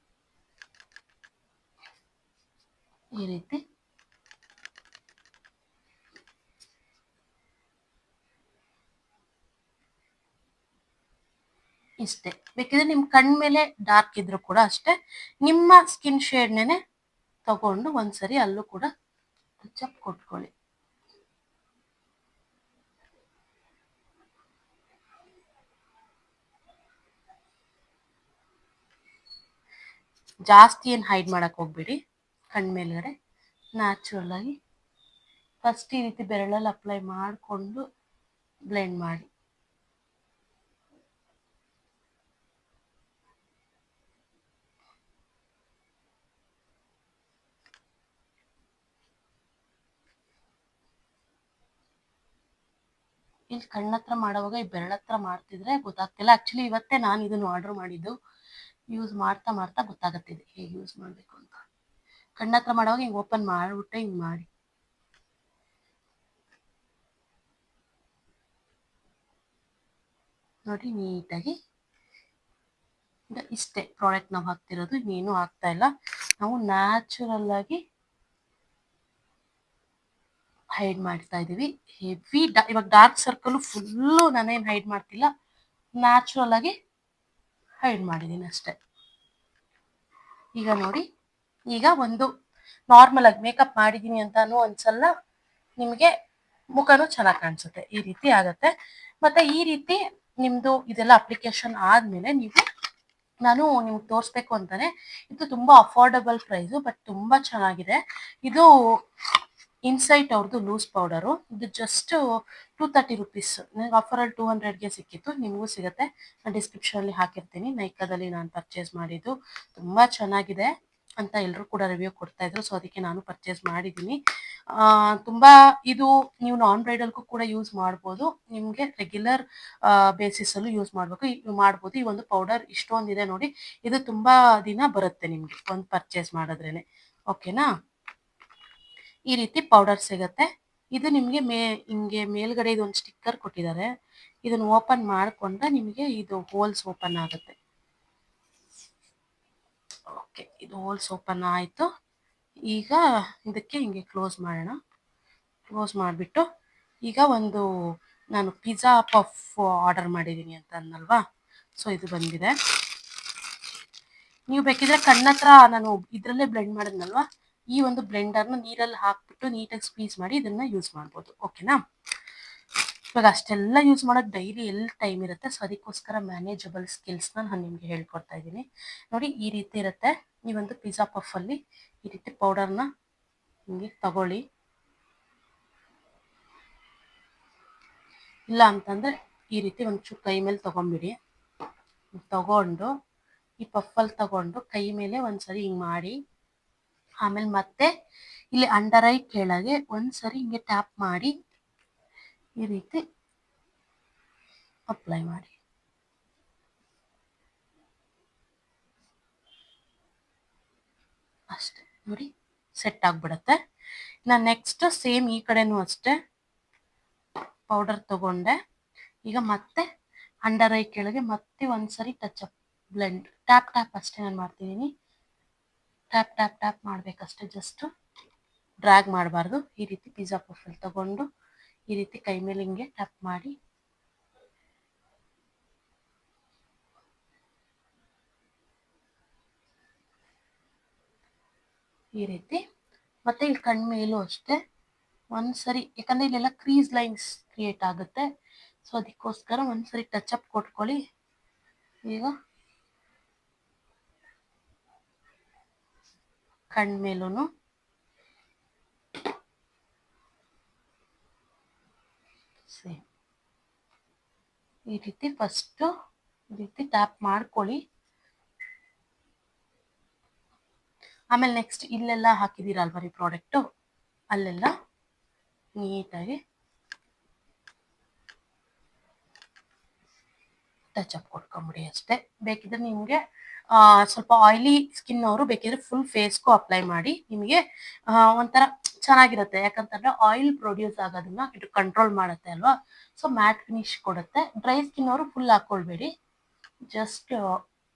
ಈ ರೀತಿ ಇಷ್ಟೇ. ಬೇಕಿದ್ರೆ ನಿಮ್ಮ ಕಣ್ ಮೇಲೆ ಡಾರ್ಕ್ ಇದ್ರು ಕೂಡ ಅಷ್ಟೇ ನಿಮ್ಮ ಸ್ಕಿನ್ ಶೇಡ್ನೇನೆ ತಗೊಂಡು ಒಂದ್ಸರಿ ಅಲ್ಲೂ ಕೂಡ ಟಚ್ ಕೊಟ್ಕೊಳ್ಳಿ. ಜಾಸ್ತಿ ಏನು ಹೈಡ್ ಮಾಡಕ್ ಹೋಗ್ಬೇಡಿ. ಕಣ್ ಮೇಲ್ಗಡೆ ನ್ಯಾಚುರಲ್ ಆಗಿ ಫಸ್ಟ್ ಈ ರೀತಿ ಬೆರಳಲ್ಲಿ ಅಪ್ಲೈ ಮಾಡಿಕೊಂಡು ಬ್ಲೆಂಡ್ ಮಾಡಿ. ಇಲ್ಲಿ ಕಣ್ಣತ್ರ ಮಾಡುವಾಗ ಈ ಬೆರಳತ್ರ ಮಾಡ್ತಿದ್ರೆ ಗೊತ್ತಾಗ್ತಿಲ್ಲ. ಆಕ್ಚುಲಿ ಇವತ್ತೇ ನಾನು ಇದನ್ನು ಆರ್ಡರ್ ಮಾಡಿದ್ದು. ಯೂಸ್ ಮಾಡ್ತಾ ಮಾಡ್ತಾ ಗೊತ್ತಾಗತ್ತಿದೆ ಹೇಗೆ ಯೂಸ್ ಮಾಡಬೇಕು ಅಂತ. ಕಣ್ಣತ್ರ ಮಾಡುವಾಗ ಹಿಂಗೆ ಓಪನ್ ಮಾಡಿಬಿಟ್ಟೆ ಹಿಂಗೆ ಮಾಡಿ. ನೋಡಿ ನೀಟಾಗಿ ಇಷ್ಟೇ ಪ್ರಾಡಕ್ಟ್ ನಾವು ಹಾಕ್ತಿರೋದು, ಇನ್ನೇನು ಹಾಕ್ತಾ ಇಲ್ಲ. ನಾವು ನ್ಯಾಚುರಲ್ ಆಗಿ ಹೈಡ್ ಮಾಡ್ತಾ ಇದೀವಿ. ಹೆವಿ ಇವಾಗ ಡಾರ್ಕ್ ಸರ್ಕಲ್ ಫುಲ್ಲು ನಾನೇನು ಹೈಡ್ ಮಾಡ್ತಿಲ್ಲ, ನ್ಯಾಚುರಲ್ ಆಗಿ ಹೈಡ್ ಮಾಡಿದ್ದೀನಿ ಅಷ್ಟೇ. ಈಗ ನೋಡಿ, ಈಗ ಒಂದು ನಾರ್ಮಲ್ ಆಗಿ ಮೇಕಪ್ ಮಾಡಿದ್ದೀನಿ ಅಂತಾನು ಅನ್ಸಲ್ಲ, ನಿಮಗೆ ಮುಖನೂ ಚೆನ್ನಾಗಿ ಕಾಣಿಸುತ್ತೆ. ಈ ರೀತಿ ಆಗತ್ತೆ. ಮತ್ತೆ ಈ ರೀತಿ ನಿಮ್ದು ಇದೆಲ್ಲ ಅಪ್ಲಿಕೇಶನ್ ಆದ್ಮೇಲೆ ನಾನು ನಿಮ್ಗೆ ತೋರಿಸ್ಬೇಕು ಅಂತಾನೆ, ಇದು ತುಂಬಾ ಅಫೋರ್ಡಬಲ್ ಪ್ರೈಸು, ಬಟ್ ತುಂಬಾ ಚೆನ್ನಾಗಿದೆ. ಇದು ಇನ್ಸೈಟ್ ಅವ್ರದ್ದು ಲೂಸ್ ಪೌಡರು. ಇದು ಜಸ್ಟ್ 230 ರುಪೀಸ್. ನನಗೆ ಆಫರಲ್ಲಿ 200ಗೆ ಸಿಕ್ಕಿತ್ತು, ನಿಮಗೂ ಸಿಗುತ್ತೆ. ನಾನು ಡಿಸ್ಕ್ರಿಪ್ಷನಲ್ಲಿ ಹಾಕಿರ್ತೀನಿ. ನೈಕಾದಲ್ಲಿ ನಾನು ಪರ್ಚೇಸ್ ಮಾಡಿದ್ದು ತುಂಬ ಚೆನ್ನಾಗಿದೆ ಅಂತ ಎಲ್ಲರೂ ಕೂಡ ರಿವ್ಯೂ ಕೊಡ್ತಾ ಇದ್ರು. ಸೊ ಅದಕ್ಕೆ ನಾನು ಪರ್ಚೇಸ್ ಮಾಡಿದ್ದೀನಿ. ತುಂಬ ಇದು ನೀವು ನಾನ್ ಬ್ರೈಡಲ್ಗೂ ಕೂಡ ಯೂಸ್ ಮಾಡ್ಬೋದು, ನಿಮಗೆ ರೆಗ್ಯುಲರ್ ಬೇಸಿಸಲ್ಲೂ ಯೂಸ್ ಮಾಡ್ಬೋದು. ಈ ಒಂದು ಪೌಡರ್ ಇಷ್ಟೊಂದಿದೆ ನೋಡಿ, ಇದು ತುಂಬ ದಿನ ಬರುತ್ತೆ ನಿಮಗೆ ಒಂದು ಪರ್ಚೇಸ್ ಮಾಡಿದ್ರೇನೆ. ಓಕೆನಾ? ಈ ರೀತಿ ಪೌಡರ್ ಸಿಗುತ್ತೆ. ಇದು ನಿಮಗೆ ಹಿಂಗೆ ಮೇಲ್ಗಡೆ ಇದೊಂದು ಸ್ಟಿಕ್ಕರ್ ಕೊಟ್ಟಿದ್ದಾರೆ. ಇದನ್ನು ಓಪನ್ ಮಾಡಿಕೊಂಡ್ರೆ ನಿಮಗೆ ಇದು ಹೋಲ್ಸ್ ಓಪನ್ ಆಗುತ್ತೆ. ಓಕೆ, ಇದು ಹೋಲ್ಸ್ ಓಪನ್ ಆಯಿತು. ಈಗ ಇದಕ್ಕೆ ಹಿಂಗೆ ಕ್ಲೋಸ್ ಮಾಡೋಣ. ಕ್ಲೋಸ್ ಮಾಡಿಬಿಟ್ಟು ಈಗ ನಾನು ಪಿಜ್ಜಾ ಪಫ್ ಆರ್ಡರ್ ಮಾಡಿದ್ದೀನಿ ಅಂತ ಅನ್ನಲ್ವಾ, ಸೊ ಇದು ಬಂದಿದೆ. ನೀವು ಬೇಕಿದ್ರೆ ಕಣ್ಣತ್ರ ನಾನು ಇದರಲ್ಲೇ ಬ್ಲೆಂಡ್ ಮಾಡಿದ್ನಲ್ವಾ, ಈ ಒಂದು ಬ್ಲೆಂಡರ್ನ ನೀರಲ್ಲಿ ಹಾಕ್ಬಿಟ್ಟು ನೀಟಾಗಿ ಸ್ಕ್ವೀಸ್ ಮಾಡಿ ಇದನ್ನ ಯೂಸ್ ಮಾಡ್ಬೋದು. ಓಕೆನಾ? ಇವಾಗ ಅಷ್ಟೆಲ್ಲ ಯೂಸ್ ಮಾಡೋದು ಡೈಲಿ ಎಲ್ಲಿ ಟೈಮ್ ಇರುತ್ತೆ. ಸೊ ಅದಕ್ಕೋಸ್ಕರ ಮ್ಯಾನೇಜಬಲ್ ಸ್ಕಿಲ್ಸ್ನ ನಾನು ನಿಮಗೆ ಹೇಳ್ಕೊಡ್ತಾ ಇದ್ದೀನಿ. ನೋಡಿ ಈ ರೀತಿ ಇರುತ್ತೆ. ಈ ಒಂದು ಪಿಜ್ಜಾ ಪಫಲ್ಲಿ ಈ ರೀತಿ ಪೌಡರ್ನ ಹಿಂಗೆ ತಗೊಳ್ಳಿ. ಇಲ್ಲ ಅಂತಂದರೆ ಈ ರೀತಿ ಒಂಚೂರು ಕೈ ಮೇಲೆ ತೊಗೊಂಬಿಡಿ. ತಗೊಂಡು ಈ ಪಫಲ್ಲಿ ತಗೊಂಡು ಕೈ ಮೇಲೆ ಒಂದ್ಸರಿ ಹಿಂಗೆ ಮಾಡಿ, ಆಮೇಲೆ ಮತ್ತೆ ಇಲ್ಲಿ ಅಂಡರ್ ಐ ಕೆಳಗೆ ಒಂದ್ಸರಿ ಹಿಂಗೆ ಟ್ಯಾಪ್ ಮಾಡಿ ಈ ರೀತಿ ಅಪ್ಲೈ ಮಾಡಿ. ಅಷ್ಟೇ ನೋಡಿ, ಸೆಟ್ ಆಗಿಬಿಡುತ್ತೆ. ನಾನು ನೆಕ್ಸ್ಟ್ ಸೇಮ್ ಈ ಕಡೆನೂ ಅಷ್ಟೇ ಪೌಡರ್ ತಗೊಂಡೆ. ಈಗ ಮತ್ತೆ ಅಂಡರ್ ಐ ಕೆಳಗೆ ಮತ್ತೆ ಒಂದ್ಸರಿ ಟಚ್ ಅಪ್ ಬ್ಲೆಂಡ್ ಟ್ಯಾಪ್ ಅಷ್ಟೇ ನಾನು ಮಾಡ್ತಿದ್ದೀನಿ. ಟ್ಯಾಪ್ ಮಾಡಬೇಕಷ್ಟೇ, ಜಸ್ಟ್ ಡ್ರ್ಯಾಗ್ ಮಾಡಬಾರ್ದು. ಈ ರೀತಿ ಪಿಜ್ಜಾ ಪಫಲ್ಲಿ ತಗೊಂಡು ಈ ರೀತಿ ಕೈ ಮೇಲೆ ಹಿಂಗೆ ಟ್ಯಾಪ್ ಮಾಡಿ ಈ ರೀತಿ. ಮತ್ತೆ ಇಲ್ಲಿ ಕಣ್ಮೇಲೂ ಅಷ್ಟೇ ಒಂದ್ಸರಿ, ಯಾಕಂದ್ರೆ ಇಲ್ಲೆಲ್ಲ ಕ್ರೀಸ್ ಲೈನ್ಸ್ ಕ್ರಿಯೇಟ್ ಆಗುತ್ತೆ, ಸೊ ಅದಕ್ಕೋಸ್ಕರ ಒಂದ್ಸರಿ ಟಚ್ ಅಪ್ ಕೊಟ್ಕೊಳ್ಳಿ. ಈಗ ಕಣ್ಮೇಲೂ ಸೇಮ್ ಈ ರೀತಿ ಫಸ್ಟ್ ಈ ರೀತಿ ಟ್ಯಾಪ್ ಮಾಡ್ಕೊಳ್ಳಿ. ಆಮೇಲೆ ನೆಕ್ಸ್ಟ್ ಇಲ್ಲೆಲ್ಲ ಹಾಕಿದ್ದೀರಲ್ವ ನೀವು ಪ್ರಾಡಕ್ಟು, ಅಲ್ಲೆಲ್ಲ ನೀಟಾಗಿ ಟಚ್ ಅಪ್ ಕೊಟ್ಕೊಂಬಿಡಿ ಅಷ್ಟೇ. ಬೇಕಿದ್ರೆ ನಿಮಗೆ ಸ್ವಲ್ಪ ಆಯಿಲಿ ಸ್ಕಿನ್ ಅವರು ಬೇಕಿದ್ರೆ ಫುಲ್ ಫೇಸ್ಗೂ ಅಪ್ಲೈ ಮಾಡಿ, ನಿಮಗೆ ಒಂಥರ ಚೆನ್ನಾಗಿರುತ್ತೆ. ಯಾಕಂತಂದ್ರೆ ಆಯಿಲ್ ಪ್ರೊಡ್ಯೂಸ್ ಆಗೋದನ್ನ ಇದು ಕಂಟ್ರೋಲ್ ಮಾಡುತ್ತೆ ಅಲ್ವಾ, ಸೊ ಮ್ಯಾಟ್ ಫಿನಿಶ್ ಕೊಡುತ್ತೆ. ಡ್ರೈ ಸ್ಕಿನ್ ಅವರು ಫುಲ್ ಹಾಕೊಳ್ಬೇಡಿ, ಜಸ್ಟ್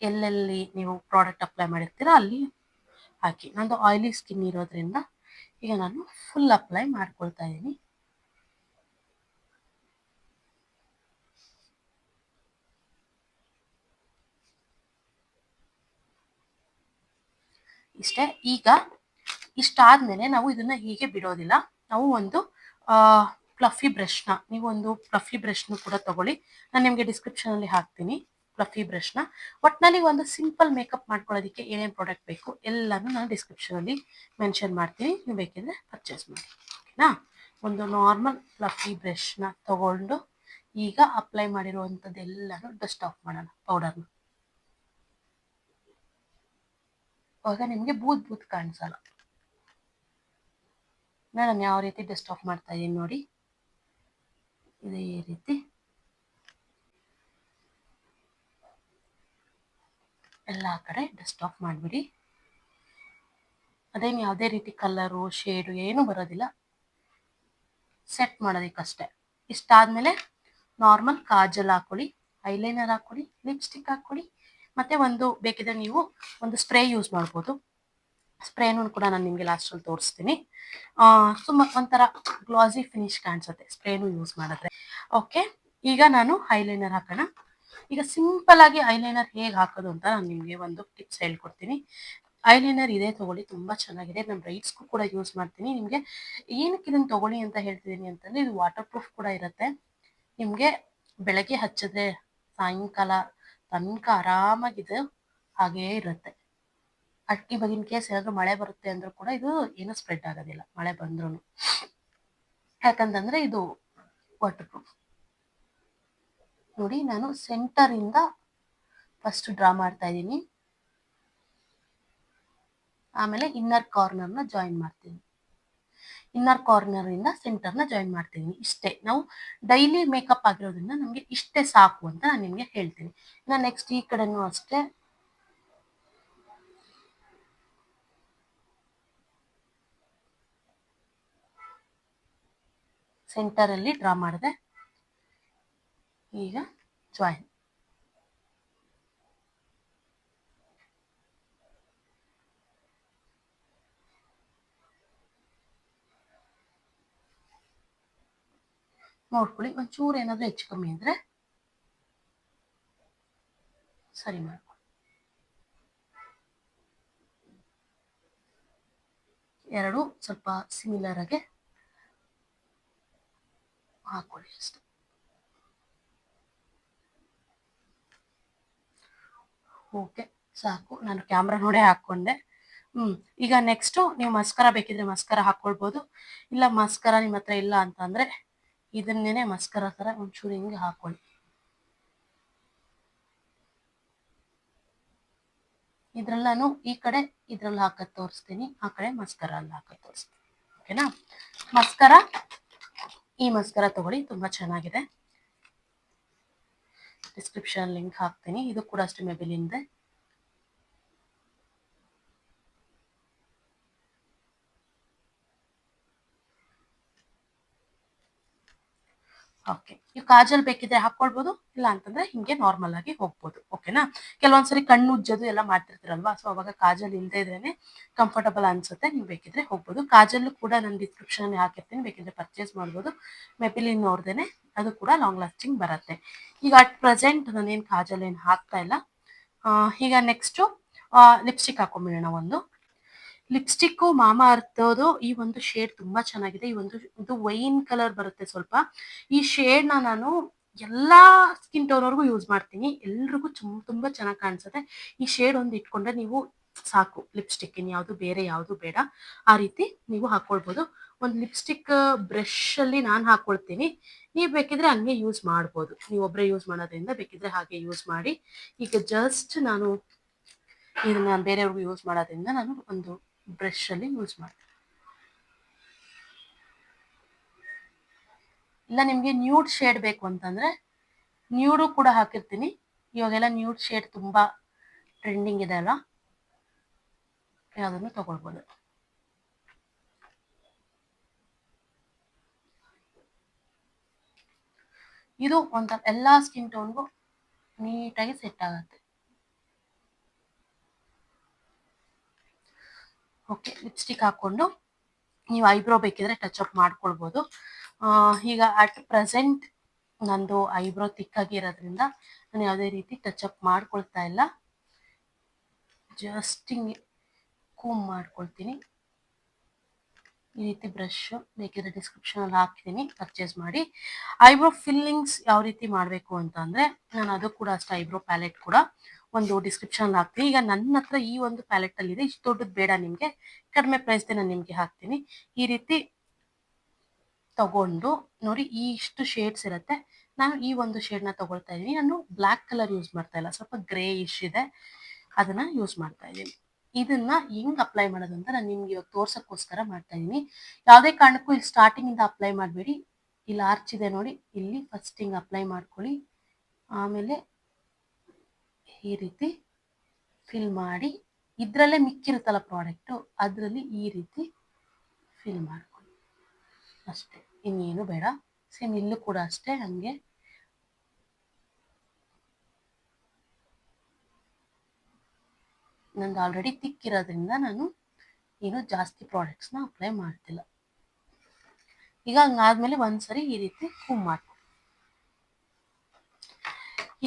ಎಲ್ಲೆಲ್ಲಿ ನೀವು ಪ್ರಾಡಕ್ಟ್ ಅಪ್ಲೈ ಮಾಡಿರ್ತೀರ ಅಲ್ಲಿ ಹಾಕಿ. ನಂದು ಆಯಿಲಿ ಸ್ಕಿನ್ ಇರೋದ್ರಿಂದ ಈಗ ನಾನು ಫುಲ್ ಅಪ್ಲೈ ಮಾಡ್ಕೊಳ್ತಾ ಇದ್ದೀನಿ. ಇಷ್ಟೇ. ಈಗ ಇಷ್ಟಾದ್ಮೇಲೆ ನಾವು ಇದನ್ನ ಹೀಗೆ ಬಿಡೋದಿಲ್ಲ, ನಾವು ಒಂದು ಫ್ಲಫಿ ಬ್ರಷ್ನ, ನೀವೊಂದು ಫ್ಲಫಿ ಬ್ರಷ್ನು ಕೂಡ ತಗೊಳ್ಳಿ. ನಾನು ನಿಮಗೆ ಡಿಸ್ಕ್ರಿಪ್ಷನ್ ಅಲ್ಲಿ ಹಾಕ್ತೀನಿ ಫ್ಲಫಿ ಬ್ರಷ್ನ. ಒಟ್ಟಿನಲ್ಲಿ ಒಂದು ಸಿಂಪಲ್ ಮೇಕಪ್ ಮಾಡ್ಕೊಳ್ಳೋದಕ್ಕೆ ಏನೇನು ಪ್ರಾಡಕ್ಟ್ ಬೇಕು ಎಲ್ಲಾನು ನಾನು ಡಿಸ್ಕ್ರಿಪ್ಷನ್ ಅಲ್ಲಿ ಮೆನ್ಷನ್ ಮಾಡ್ತೀನಿ, ನೀವು ಬೇಕಿದ್ರೆ ಪರ್ಚೇಸ್ ಮಾಡಿ. ಓಕೆನಾ? ಒಂದು ನಾರ್ಮಲ್ ಫ್ಲಫಿ ಬ್ರಷ್ನ ತಗೊಂಡು ಈಗ ಅಪ್ಲೈ ಮಾಡಿರುವಂಥದ್ದು ಎಲ್ಲಾನು ಡಸ್ಟ್ ಆಫ್ ಮಾಡೋಣ ಪೌಡರ್ನ. ಆಗ ನಿಮಗೆ ಬೂದ್ ಬೂದ್ ಕಾಣಿಸಲ್ಲ. ನಾನು ಯಾವ ರೀತಿ ಡಸ್ಟ್ ಆಫ್ ಮಾಡ್ತಾ ಇದ್ದೀನಿ ನೋಡಿ, ಇದೇ ರೀತಿ ಎಲ್ಲ ಕಡೆ ಡಸ್ಟ್ ಆಫ್ ಮಾಡಿಬಿಡಿ. ಅದೇನು ಯಾವುದೇ ರೀತಿ ಕಲರು ಶೇಡು ಏನು ಬರೋದಿಲ್ಲ, ಸೆಟ್ ಮಾಡೋದಕ್ಕಷ್ಟೇ. ಇಷ್ಟಾದ್ಮೇಲೆ ನಾರ್ಮಲ್ ಕಾಜಲ್ ಹಾಕೊಳ್ಳಿ, ಐಲೈನರ್ ಹಾಕೊಳ್ಳಿ, ಲಿಪ್ಸ್ಟಿಕ್ ಹಾಕೊಳ್ಳಿ, ಮತ್ತೆ ಒಂದು ಬೇಕಿದ್ರೆ ನೀವು ಒಂದು ಸ್ಪ್ರೇ ಯೂಸ್ ಮಾಡ್ಬೋದು. ಸ್ಪ್ರೇನೂ ಕೂಡ ನಾನು ನಿಮಗೆ ಲಾಸ್ಟಲ್ಲಿ ತೋರಿಸ್ತೀನಿ. ಒಂಥರ ಗ್ಲಾಸಿ ಫಿನಿಶ್ ಕಾಣಿಸುತ್ತೆ ಸ್ಪ್ರೇನು ಯೂಸ್ ಮಾಡಿದ್ರೆ. ಓಕೆ, ಈಗ ನಾನು ಐಲೈನರ್ ಹಾಕೋಣ. ಈಗ ಸಿಂಪಲ್ ಆಗಿ ಐಲೈನರ್ ಹೇಗೆ ಹಾಕೋದು ಅಂತ ನಾನು ನಿಮಗೆ ಒಂದು ಟಿಪ್ಸ್ ಹೇಳ್ಕೊಡ್ತೀನಿ. ಐಲೈನರ್ ಇದೇ ತಗೊಳ್ಳಿ, ತುಂಬ ಚೆನ್ನಾಗಿದೆ. ನಾನು ಬ್ರೈಡ್ಸ್ಗೂ ಕೂಡ ಯೂಸ್ ಮಾಡ್ತೀನಿ. ನಿಮಗೆ ಏನಕ್ಕೆ ಇದನ್ನು ತಗೊಳ್ಳಿ ಅಂತ ಹೇಳ್ತಿದ್ದೀನಿ ಅಂತಂದರೆ, ಇದು ವಾಟರ್ ಪ್ರೂಫ್ ಕೂಡ ಇರುತ್ತೆ. ನಿಮಗೆ ಬೆಳಗ್ಗೆ ಹಚ್ಚಿದ್ರೆ ಸಾಯಂಕಾಲ ತನಕ ಆರಾಮಾಗಿದೆ ಹಾಗೇ ಇರುತ್ತೆ. ಇವಾಗ ಇನ್ ಕೇಸ್ ಏನಾದರೂ ಮಳೆ ಬರುತ್ತೆ ಅಂದ್ರೂ ಕೂಡ ಇದು ಏನೂ ಸ್ಪ್ರೆಡ್ ಆಗೋದಿಲ್ಲ ಮಳೆ ಬಂದ್ರೂ, ಯಾಕಂತಂದ್ರೆ ಇದು ವಾಟರ್ ಪ್ರೂಫ್. ನೋಡಿ, ನಾನು ಸೆಂಟರಿಂದ ಫಸ್ಟ್ ಡ್ರಾ ಮಾಡ್ತಾ ಇದ್ದೀನಿ, ಆಮೇಲೆ ಇನ್ನರ್ ಕಾರ್ನರ್ನ ಜಾಯಿನ್ ಮಾಡ್ತೀನಿ, ಇನ್ನರ್ ಕಾರ್ನರ್ ಇಂದ ಸೆಂಟರ್ನ ಜಾಯಿನ್ ಮಾಡ್ತೀನಿ. ಇಷ್ಟೇ, ನಾವು ಡೈಲಿ ಮೇಕಪ್ ಆಗಿರೋದ್ರಿಂದ ನಮಗೆ ಇಷ್ಟೇ ಸಾಕು ಅಂತ ನಾನು ನಿಮಗೆ ಹೇಳ್ತೀನಿ. ಇನ್ನು ನೆಕ್ಸ್ಟ್ ಈ ಕಡೆನೂ ಅಷ್ಟೇ ಸೆಂಟರಲ್ಲಿ ಡ್ರಾ ಮಾಡಿದೆ. ಈಗ ಜಾಯಿನ್ ನೋಡ್ಕೊಳ್ಳಿ, ಒಂಚೂರು ಏನಾದರೂ ಹೆಚ್ಚು ಕಮ್ಮಿ ಇದ್ರೆ ಸರಿ ಮಾಡ್ಕೊಳ್ಳಿ. ಎರಡು ಸ್ವಲ್ಪ ಸಿಮಿಲರ್ ಆಗಿ ಹಾಕೊಳ್ಳಿ ಅಷ್ಟೆ. ಓಕೆ, ಸಾಕು, ನಾನು ಕ್ಯಾಮ್ರಾ ನೋಡೇ ಹಾಕ್ಕೊಂಡೆ. ಈಗ ನೆಕ್ಸ್ಟು ನೀವು ಮಸ್ಕರ ಬೇಕಿದ್ರೆ ಮಸ್ಕರ ಹಾಕ್ಕೊಳ್ಬೋದು, ಇಲ್ಲ ಮಸ್ಕರ ನಿಮ್ಮ ಹತ್ರ ಇಲ್ಲ ಅಂತಂದರೆ ಇದನ್ನೇನೆ ಮಸ್ಕರ ಥರ ಒಂಚೂರು ಹಿಂಗೆ ಹಾಕೊಳ್ಳಿ. ಇದ್ರಲ್ಲಾನು ಈ ಕಡೆ ಇದ್ರಲ್ಲಿ ಹಾಕೋದು ತೋರಿಸ್ತೀನಿ, ಆ ಕಡೆ ಮಸ್ಕರ ಅಲ್ಲಿ ಹಾಕೋದು ತೋರಿಸ್ತೀನಿ. ಓಕೆನಾ? ಮಸ್ಕರ, ಈ ಮಸ್ಕರ ತಗೊಳ್ಳಿ, ತುಂಬ ಚೆನ್ನಾಗಿದೆ. ಡಿಸ್ಕ್ರಿಪ್ಷನ್ ಲಿಂಕ್ ಹಾಕ್ತೀನಿ, ಇದು ಕೂಡ ಅಷ್ಟೇ ಮೆಬಿಲಿನ್ದೆ. ಓಕೆ, ನೀವು ಕಾಜಲ್ ಬೇಕಿದ್ರೆ ಹಾಕೊಳ್ಬೋದು, ಇಲ್ಲ ಅಂತಂದ್ರೆ ಹಿಂಗೆ ನಾರ್ಮಲ್ ಆಗಿ ಹೋಗ್ಬೋದು. ಓಕೆನಾ? ಕೆಲವೊಂದ್ಸರಿ ಕಣ್ಣು ಉಜ್ಜೋದು ಎಲ್ಲ ಮಾಡ್ತಿರ್ತೀರಲ್ವಾ, ಸೊ ಅವಾಗ ಕಾಜಲ್ ಇಲ್ಲದೆ ಇದ್ರೇನೆ ಕಂಫರ್ಟಬಲ್ ಅನ್ಸುತ್ತೆ. ನೀವು ಬೇಕಿದ್ರೆ ಹೋಗ್ಬೋದು. ಕಾಜಲ್ ಕೂಡ ನಾನು ಡಿಸ್ಕ್ರಿಪ್ಷನ್ ಹಾಕಿರ್ತೀನಿ, ಬೇಕಿದ್ರೆ ಪರ್ಚೇಸ್ ಮಾಡ್ಬೋದು. ಮೆಬಿಲಿನ್ ಅವ್ರದೇನೆ, ಅದು ಕೂಡ ಲಾಂಗ್ ಲಾಸ್ಟಿಂಗ್ ಬರುತ್ತೆ. ಈಗ ಅಟ್ ಪ್ರೆಸೆಂಟ್ ನಾನೇನು ಕಾಜಲ್ ಏನು ಹಾಕ್ತಾ ಇಲ್ಲ. ಈಗ ನೆಕ್ಸ್ಟು ಲಿಪ್ಸ್ಟಿಕ್ ಹಾಕೊಂಡ್ಬಿಡೋಣ ಒಂದು. ಲಿಪ್ಸ್ಟಿಕ್ ಮಾಮಾ ಅರ್ಥದು ಈ ಒಂದು ಶೇಡ್ ತುಂಬಾ ಚೆನ್ನಾಗಿದೆ. ಈ ಒಂದು ಇದು ವೈನ್ ಕಲರ್ ಬರುತ್ತೆ ಸ್ವಲ್ಪ. ಈ ಶೇಡ್ ನಾನು ಎಲ್ಲಾ ಸ್ಕಿನ್ ಟೋನ್ ಅವ್ರಿಗೂ ಯೂಸ್ ಮಾಡ್ತೀನಿ. ಎಲ್ರಿಗೂ ತುಂಬಾ ಚೆನ್ನಾಗಿ ಕಾಣಿಸುತ್ತೆ. ಈ ಶೇಡ್ ಒಂದು ಇಟ್ಕೊಂಡ್ರೆ ನೀವು ಸಾಕು ಲಿಪ್ಸ್ಟಿಕ್, ಇನ್ ಯಾವುದು ಬೇರೆ ಯಾವುದು ಬೇಡ. ಆ ರೀತಿ ನೀವು ಹಾಕೊಳ್ಬಹುದು. ಒಂದು ಲಿಪ್ಸ್ಟಿಕ್ ಬ್ರಷ್ ಅಲ್ಲಿ ನಾನು ಹಾಕೊಳ್ತೀನಿ. ನೀವು ಬೇಕಿದ್ರೆ ಹಂಗೆ ಯೂಸ್ ಮಾಡ್ಬೋದು. ನೀವು ಒಬ್ಬರೇ ಯೂಸ್ ಮಾಡೋದ್ರಿಂದ ಬೇಕಿದ್ರೆ ಹಾಗೆ ಯೂಸ್ ಮಾಡಿ. ಈಗ ಜಸ್ಟ್ ನಾನು ಇದನ್ನ ಬೇರೆಯವ್ರಿಗೂ ಯೂಸ್ ಮಾಡೋದ್ರಿಂದ ನಾನು ಒಂದು ಬ್ರಷ್ ಅಲ್ಲಿ ಯೂಸ್ ಮಾಡ್ತೀನಿ. ಇಲ್ಲ ನಿಮ್ಗೆ ನ್ಯೂಡ್ ಶೇಡ್ ಬೇಕು ಅಂತಂದ್ರೆ ನ್ಯೂಡು ಕೂಡ ಹಾಕಿರ್ತೀನಿ. ಇವಾಗೆಲ್ಲ ನ್ಯೂಡ್ ಶೇಡ್ ತುಂಬಾ ಟ್ರೆಂಡಿಂಗ್ ಇದೆ ಅಲ್ಲ, ಯಾವ್ದನ್ನು ತಗೊಳ್ಬೋದು. ಇದು ಒಂಥರ ಎಲ್ಲಾ ಸ್ಕಿನ್ ಟೋನ್ಗೂ ನೀಟಾಗಿ ಸೆಟ್ ಆಗುತ್ತೆ. ಓಕೆ, ಲಿಪ್ಸ್ಟಿಕ್ ಹಾಕೊಂಡು ನೀವು ಐಬ್ರೋ ಬೇಕಿದ್ರೆ ಟಚ್ ಅಪ್ ಮಾಡ್ಕೊಳ್ಬೋದು. ಈಗ ಅಟ್ ಪ್ರೆಸೆಂಟ್ ನಂದು ಐಬ್ರೋ ತಿಕ್ಕಾಗಿರೋದ್ರಿಂದ ನಾನು ಯಾವುದೇ ರೀತಿ ಟಚ್ ಅಪ್ ಮಾಡ್ಕೊಳ್ತಾ ಇಲ್ಲ. ಜಸ್ಟ್ ಹಿಂಗೆ ಕೂಮ್ ಮಾಡ್ಕೊಳ್ತೀನಿ. ಈ ರೀತಿ ಬ್ರಷ್ ಬೇಕಿದ್ರೆ ಡಿಸ್ಕ್ರಿಪ್ಷನ್ ಅಲ್ಲಿ ಹಾಕ್ತೀನಿ, ಪರ್ಚೇಸ್ ಮಾಡಿ. ಐಬ್ರೋ ಫಿಲ್ಲಿಂಗ್ಸ್ ಯಾವ ರೀತಿ ಮಾಡಬೇಕು ಅಂತ ಅಂದ್ರೆ ನಾನು ಅದು ಕೂಡ ಅಷ್ಟೇ ಐಬ್ರೋ ಪ್ಯಾಲೆಟ್ ಕೂಡ ಒಂದು ಡಿಸ್ಕ್ರಿಪ್ಷನ್ ಹಾಕ್ತೀನಿ. ಈಗ ನನ್ನ ಹತ್ರ ಈ ಒಂದು ಪ್ಯಾಲೆಟ್ ಅಲ್ಲಿ ಇದೆ. ಇಷ್ಟು ದೊಡ್ಡದು ಬೇಡ ನಿಮ್ಗೆ, ಕಡಿಮೆ ಪ್ರೈಸ್ ನಾನು ನಿಮ್ಗೆ ಹಾಕ್ತೀನಿ. ಈ ರೀತಿ ತಗೊಂಡು ನೋಡಿ, ಈ ಇಷ್ಟು ಶೇಡ್ಸ್ ಇರುತ್ತೆ. ನಾನು ಈ ಒಂದು ಶೇಡ್ನ ತಗೊಳ್ತಾ ಇದ್ದೀನಿ. ನಾನು ಬ್ಲ್ಯಾಕ್ ಕಲರ್ ಯೂಸ್ ಮಾಡ್ತಾ ಇಲ್ಲ, ಸ್ವಲ್ಪ ಗ್ರೇ ಇಶ್ ಇದೆ, ಅದನ್ನ ಯೂಸ್ ಮಾಡ್ತಾ ಇದ್ದೀನಿ. ಇದನ್ನ ಹೆಂಗ್ ಅಪ್ಲೈ ಮಾಡೋದು ಅಂತ ನಾನು ನಿಮ್ಗೆ ಇವಾಗ ತೋರ್ಸಕ್ಕೋಸ್ಕರ ಮಾಡ್ತಾ ಇದ್ದೀನಿ. ಯಾವುದೇ ಕಾರಣಕ್ಕೂ ಇಲ್ಲಿ ಸ್ಟಾರ್ಟಿಂಗ್ ಇಂದ ಅಪ್ಲೈ ಮಾಡಬೇಡಿ. ಇಲ್ಲಿ ಆರ್ಚ್ ಇದೆ ನೋಡಿ, ಇಲ್ಲಿ ಫಸ್ಟ್ ಹಿಂಗ್ ಅಪ್ಲೈ ಮಾಡ್ಕೊಳ್ಳಿ. ಆಮೇಲೆ ಈ ರೀತಿ ಫಿಲ್ ಮಾಡಿ, ಇದ್ರಲ್ಲೇ ಮಿಕ್ಕಿರುತ್ತಲ್ಲ ಪ್ರಾಡಕ್ಟು, ಅದರಲ್ಲಿ ಈ ರೀತಿ ಫಿಲ್ ಮಾಡ್ಕೊಳ್ಳಿ ಅಷ್ಟೇ, ಇನ್ನೇನು ಬೇಡ. ಸೇಮ್ ಇಲ್ಲೂ ಕೂಡ ಅಷ್ಟೇ ಹಂಗೆ. ನಂದು ಆಲ್ರೆಡಿ ತಿಕ್ಕಿರೋದ್ರಿಂದ ನಾನು ಏನು ಜಾಸ್ತಿ ಪ್ರಾಡಕ್ಟ್ಸ್ನ ಅಪ್ಲೈ ಮಾಡ್ತಿಲ್ಲ. ಈಗ ಹಂಗಾದ್ಮೇಲೆ ಒಂದ್ಸರಿ ಈ ರೀತಿ ಕೂಮ್ ಮಾಡ್ಕೊ.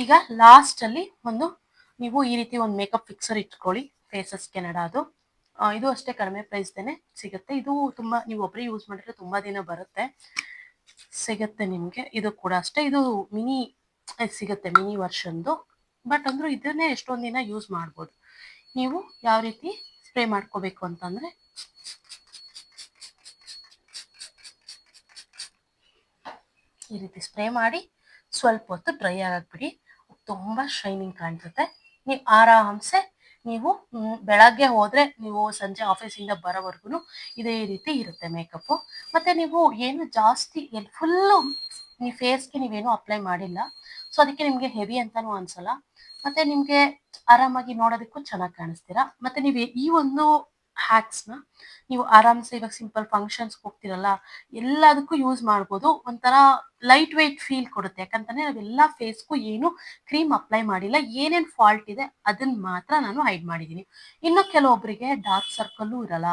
ಈಗ ಲಾಸ್ಟ್ ಅಲ್ಲಿ ನೀವು ಈ ರೀತಿ ಒಂದು ಮೇಕಪ್ ಫಿಕ್ಸರ್ ಇಟ್ಕೊಳ್ಳಿ, ಫೇಸಸ್ ಕೆನಡಾದು. ಇದು ಅಷ್ಟೇ ಕಡಿಮೆ ಪ್ರೈಸ್ದೇನೆ ಸಿಗುತ್ತೆ. ಇದು ತುಂಬಾ ನೀವು ಒಬ್ಬರೇ ಯೂಸ್ ಮಾಡಿದ್ರೆ ತುಂಬಾ ದಿನ ಬರುತ್ತೆ, ಸಿಗುತ್ತೆ ನಿಮ್ಗೆ. ಇದು ಕೂಡ ಅಷ್ಟೇ, ಇದು ಮಿನಿ ಸಿಗುತ್ತೆ, ಮಿನಿ ವರ್ಷನ್ದು. ಬಟ್ ಅಂದ್ರೂ ಇದನ್ನೇ ಎಷ್ಟೊಂದು ದಿನ ಯೂಸ್ ಮಾಡ್ಬೋದು. ನೀವು ಯಾವ ರೀತಿ ಸ್ಪ್ರೇ ಮಾಡ್ಕೋಬೇಕು ಅಂತಂದ್ರೆ ಈ ರೀತಿ ಸ್ಪ್ರೇ ಮಾಡಿ ಸ್ವಲ್ಪ ಹೊತ್ತು ಡ್ರೈ ಆಗಕ್ಬಿಡಿ. ತುಂಬಾ ಶೈನಿಂಗ್ ಕಾಣಿಸುತ್ತೆ. ನೀವು ಆರಾಮ್ಸೆ ನೀವು ಬೆಳಗ್ಗೆ ಹೋದ್ರೆ ನೀವು ಸಂಜೆ ಆಫೀಸಿಂದ ಬರೋವರೆಗೂ ಇದೇ ರೀತಿ ಇರುತ್ತೆ ಮೇಕಪ್. ಮತ್ತೆ ನೀವು ಏನು ಜಾಸ್ತಿ ಫುಲ್ಲು ನೀವು ಫೇಸ್ಗೆ ನೀವೇನು ಅಪ್ಲೈ ಮಾಡಿಲ್ಲ, ಸೊ ಅದಕ್ಕೆ ನಿಮ್ಗೆ ಹೆವಿ ಅಂತಾನು ಅನ್ಸಲ್ಲ. ಮತ್ತೆ ನಿಮ್ಗೆ ಆರಾಮಾಗಿ ನೋಡೋದಕ್ಕೂ ಚೆನ್ನಾಗಿ ಕಾಣಿಸ್ತೀರಾ. ಮತ್ತೆ ನೀವು ಈ ಒಂದು ಹ್ಯಾಕ್ಸ್ನ ನೀವು ಆರಾಮ್ಸೆ ಇವಾಗ ಸಿಂಪಲ್ ಫಂಕ್ಷನ್ಸ್ ಹೋಗ್ತಿರಲ್ಲ, ಎಲ್ಲದಕ್ಕೂ ಯೂಸ್ ಮಾಡ್ಬೋದು. ಒಂಥರ ಲೈಟ್ ವೆಯ್ಟ್ ಫೀಲ್ ಕೊಡುತ್ತೆ. ಯಾಕಂತಂದ್ರೆ ನಾವೆಲ್ಲ ಫೇಸ್ಗೂ ಏನು ಕ್ರೀಮ್ ಅಪ್ಲೈ ಮಾಡಿಲ್ಲ, ಏನೇನ್ ಫಾಲ್ಟ್ ಇದೆ ಅದನ್ನ ಮಾತ್ರ ನಾನು ಹೈಡ್ ಮಾಡಿದೀನಿ. ಇನ್ನು ಕೆಲವೊಬ್ಬರಿಗೆ ಡಾರ್ಕ್ ಸರ್ಕಲ್ ಇರಲ್ಲ,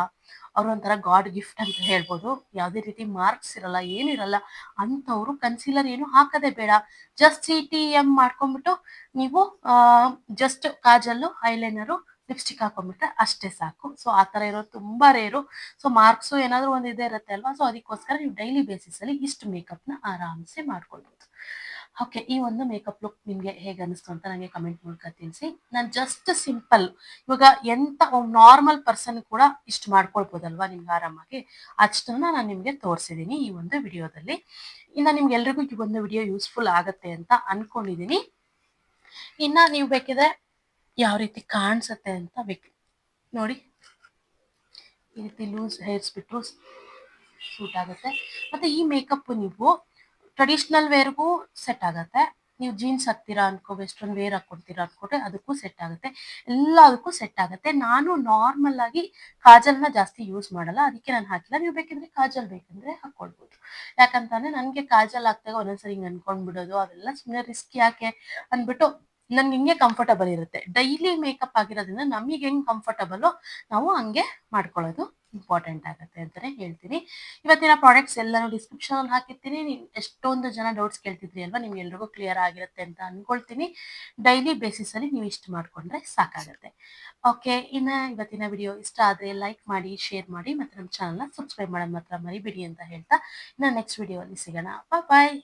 ಅವ್ರ ಒಂಥರ ಗಾಡ್ ಗಿಫ್ಟ್ ಅಂತ ಹೇಳ್ಬೋದು. ಯಾವುದೇ ರೀತಿ ಮಾರ್ಕ್ಸ್ ಇರಲ್ಲ, ಏನಿರಲ್ಲ, ಅಂತವ್ರು ಕನ್ಸೀಲರ್ ಏನು ಹಾಕದೇ ಬೇಡ. ಜಸ್ಟ್ CTM ಮಾಡ್ಕೊಂಡ್ಬಿಟ್ಟು ನೀವು ಜಸ್ಟ್ ಕಾಜಲ್ಲು, ಐಲೈನರು, ಲಿಪ್ಸ್ಟಿಕ್ ಹಾಕೊಂಡ್ಬಿಟ್ರೆ ಅಷ್ಟೇ ಸಾಕು. ಸೊ ಆ ತರ ಇರೋದು ತುಂಬಾ ರೇರು. ಸೊ ಮಾರ್ಕ್ಸು ಏನಾದ್ರು ಒಂದು ಇದೇ ಇರುತ್ತೆ ಅಲ್ವಾ, ಸೊ ಅದಕ್ಕೋಸ್ಕರ ನೀವು ಡೈಲಿ ಬೇಸಿಸ್ ಅಲ್ಲಿ ಇಷ್ಟು ಮೇಕಪ್ನ ಆರಾಮ್ಸೆ ಮಾಡ್ಕೊಳ್ಬೋದು. ಓಕೆ, ಈ ಒಂದು ಮೇಕಪ್ ಲುಕ್ ನಿಮ್ಗೆ ಹೇಗೆ ಅನಿಸ್ತು ಅಂತ ನನಗೆ ಕಮೆಂಟ್ ಮೂಲಕ ತಿಳಿಸಿ. ನಾನು ಜಸ್ಟ್ ಸಿಂಪಲ್, ಇವಾಗ ಎಂತ ನಾರ್ಮಲ್ ಪರ್ಸನ್ ಕೂಡ ಇಷ್ಟು ಮಾಡ್ಕೊಳ್ಬೋದಲ್ವಾ ನಿಮ್ಗೆ ಆರಾಮಾಗಿ, ಅಷ್ಟನ್ನ ನಾನು ನಿಮ್ಗೆ ತೋರಿಸಿದೀನಿ ಈ ಒಂದು ವಿಡಿಯೋದಲ್ಲಿ. ಇನ್ನ ನಿಮ್ಗೆಲ್ರಿಗೂ ಈ ಒಂದು ವಿಡಿಯೋ ಯೂಸ್ಫುಲ್ ಆಗತ್ತೆ ಅಂತ ಅನ್ಕೊಂಡಿದೀನಿ. ಇನ್ನ ನೀವು ಬೇಕಿದ್ರೆ ಯಾವ ರೀತಿ ಕಾಣಿಸುತ್ತೆ ಅಂತ ಬೇಕು ನೋಡಿ, ಈ ರೀತಿ ಲೂಸ್ ಹೇರ್ಸ್ ಬಿಟ್ಟರು ಸೂಟ್ ಆಗುತ್ತೆ. ಮತ್ತೆ ಈ ಮೇಕಪ್ ನೀವು ಟ್ರೆಡಿಷನಲ್ ವೇರ್ಗೂ ಸೆಟ್ ಆಗುತ್ತೆ. ನೀವು ಜೀನ್ಸ್ ಹಾಕ್ತೀರಾ ಅನ್ಕೋ, ವೆಸ್ಟರ್ನ್ ವೇರ್ ಹಾಕೊಡ್ತೀರಾ ಅನ್ಕೊಂಡ್ರೆ ಅದಕ್ಕೂ ಸೆಟ್ ಆಗುತ್ತೆ, ಎಲ್ಲದಕ್ಕೂ ಸೆಟ್ ಆಗುತ್ತೆ. ನಾನು ನಾರ್ಮಲ್ ಆಗಿ ಕಾಜಲ್ನ ಜಾಸ್ತಿ ಯೂಸ್ ಮಾಡಲ್ಲ, ಅದಕ್ಕೆ ನಾನು ಹಾಕಿಲ್ಲ. ನೀವು ಬೇಕಿದ್ರೆ ಕಾಜಲ್ ಬೇಕಂದ್ರೆ ಹಾಕೊಳ್ಬೋದು. ಯಾಕಂತಂದ್ರೆ ನನಗೆ ಕಾಜಲ್ ಹಾಕ್ದಾಗ ಒಂದೊಂದ್ಸರಿ ಹಿಂಗೆ ಅನ್ಕೊಂಡ್ಬಿಡೋದು, ಅವೆಲ್ಲ ಸುಮ್ಮನೆ ರಿಸ್ಕ್ ಯಾಕೆ ಅಂದ್ಬಿಟ್ಟು ನನ್ಗೆ ಹಿಂಗೆ ಕಂಫರ್ಟಬಲ್ ಇರುತ್ತೆ. ಡೈಲಿ ಮೇಕಪ್ ಆಗಿರೋದ್ರಿಂದ ನಮಗೆ ಹೆಂಗ್ ಕಂಫರ್ಟಬಲ್ ನಾವು ಹಂಗೆ ಮಾಡ್ಕೊಳ್ಳೋದು. ಇಂಪಾರ್ಟೆಂಟ್ ಆಗುತ್ತೆ ಅಂತಾನೆ ಹೇಳ್ತೀನಿ. ಇವತ್ತಿನ ಪ್ರಾಡಕ್ಟ್ಸ್ ಎಲ್ಲಾನು ಡಿಸ್ಕ್ರಿಪ್ಷನ್ ಅಲ್ಲಿ ಹಾಕಿರ್ತೀನಿ. ನೀವು ಎಷ್ಟೊಂದು ಜನ ಡೌಟ್ಸ್ ಕೇಳ್ತಿದ್ರಿ ಅಲ್ವಾ, ನಿಮ್ಗೆಲ್ರಿಗೂ ಕ್ಲಿಯರ್ ಆಗಿರುತ್ತೆ ಅಂತ ಅನ್ಕೊಳ್ತೀನಿ. ಡೈಲಿ ಬೇಸಿಸ್ ಅಲ್ಲಿ ನೀವು ಇಷ್ಟು ಮಾಡ್ಕೊಂಡ್ರೆ ಸಾಕಾಗುತ್ತೆ. ಓಕೆ, ಇನ್ನ ಇವತ್ತಿನ ವಿಡಿಯೋ ಇಷ್ಟ ಆದ್ರೆ ಲೈಕ್ ಮಾಡಿ, ಶೇರ್ ಮಾಡಿ, ಮತ್ತೆ ನಮ್ಮ ಚಾನಲ್ನ ಸಬ್ಸ್ಕ್ರೈಬ್ ಮಾಡೋದು ಮಾತ್ರ ಮರಿಬೇಡಿ ಅಂತ ಹೇಳ್ತಾ ಇನ್ನ ನೆಕ್ಸ್ಟ್ ವಿಡಿಯೋ ಅಲ್ಲಿ ಸಿಗೋಣ. ಬಾಯ್.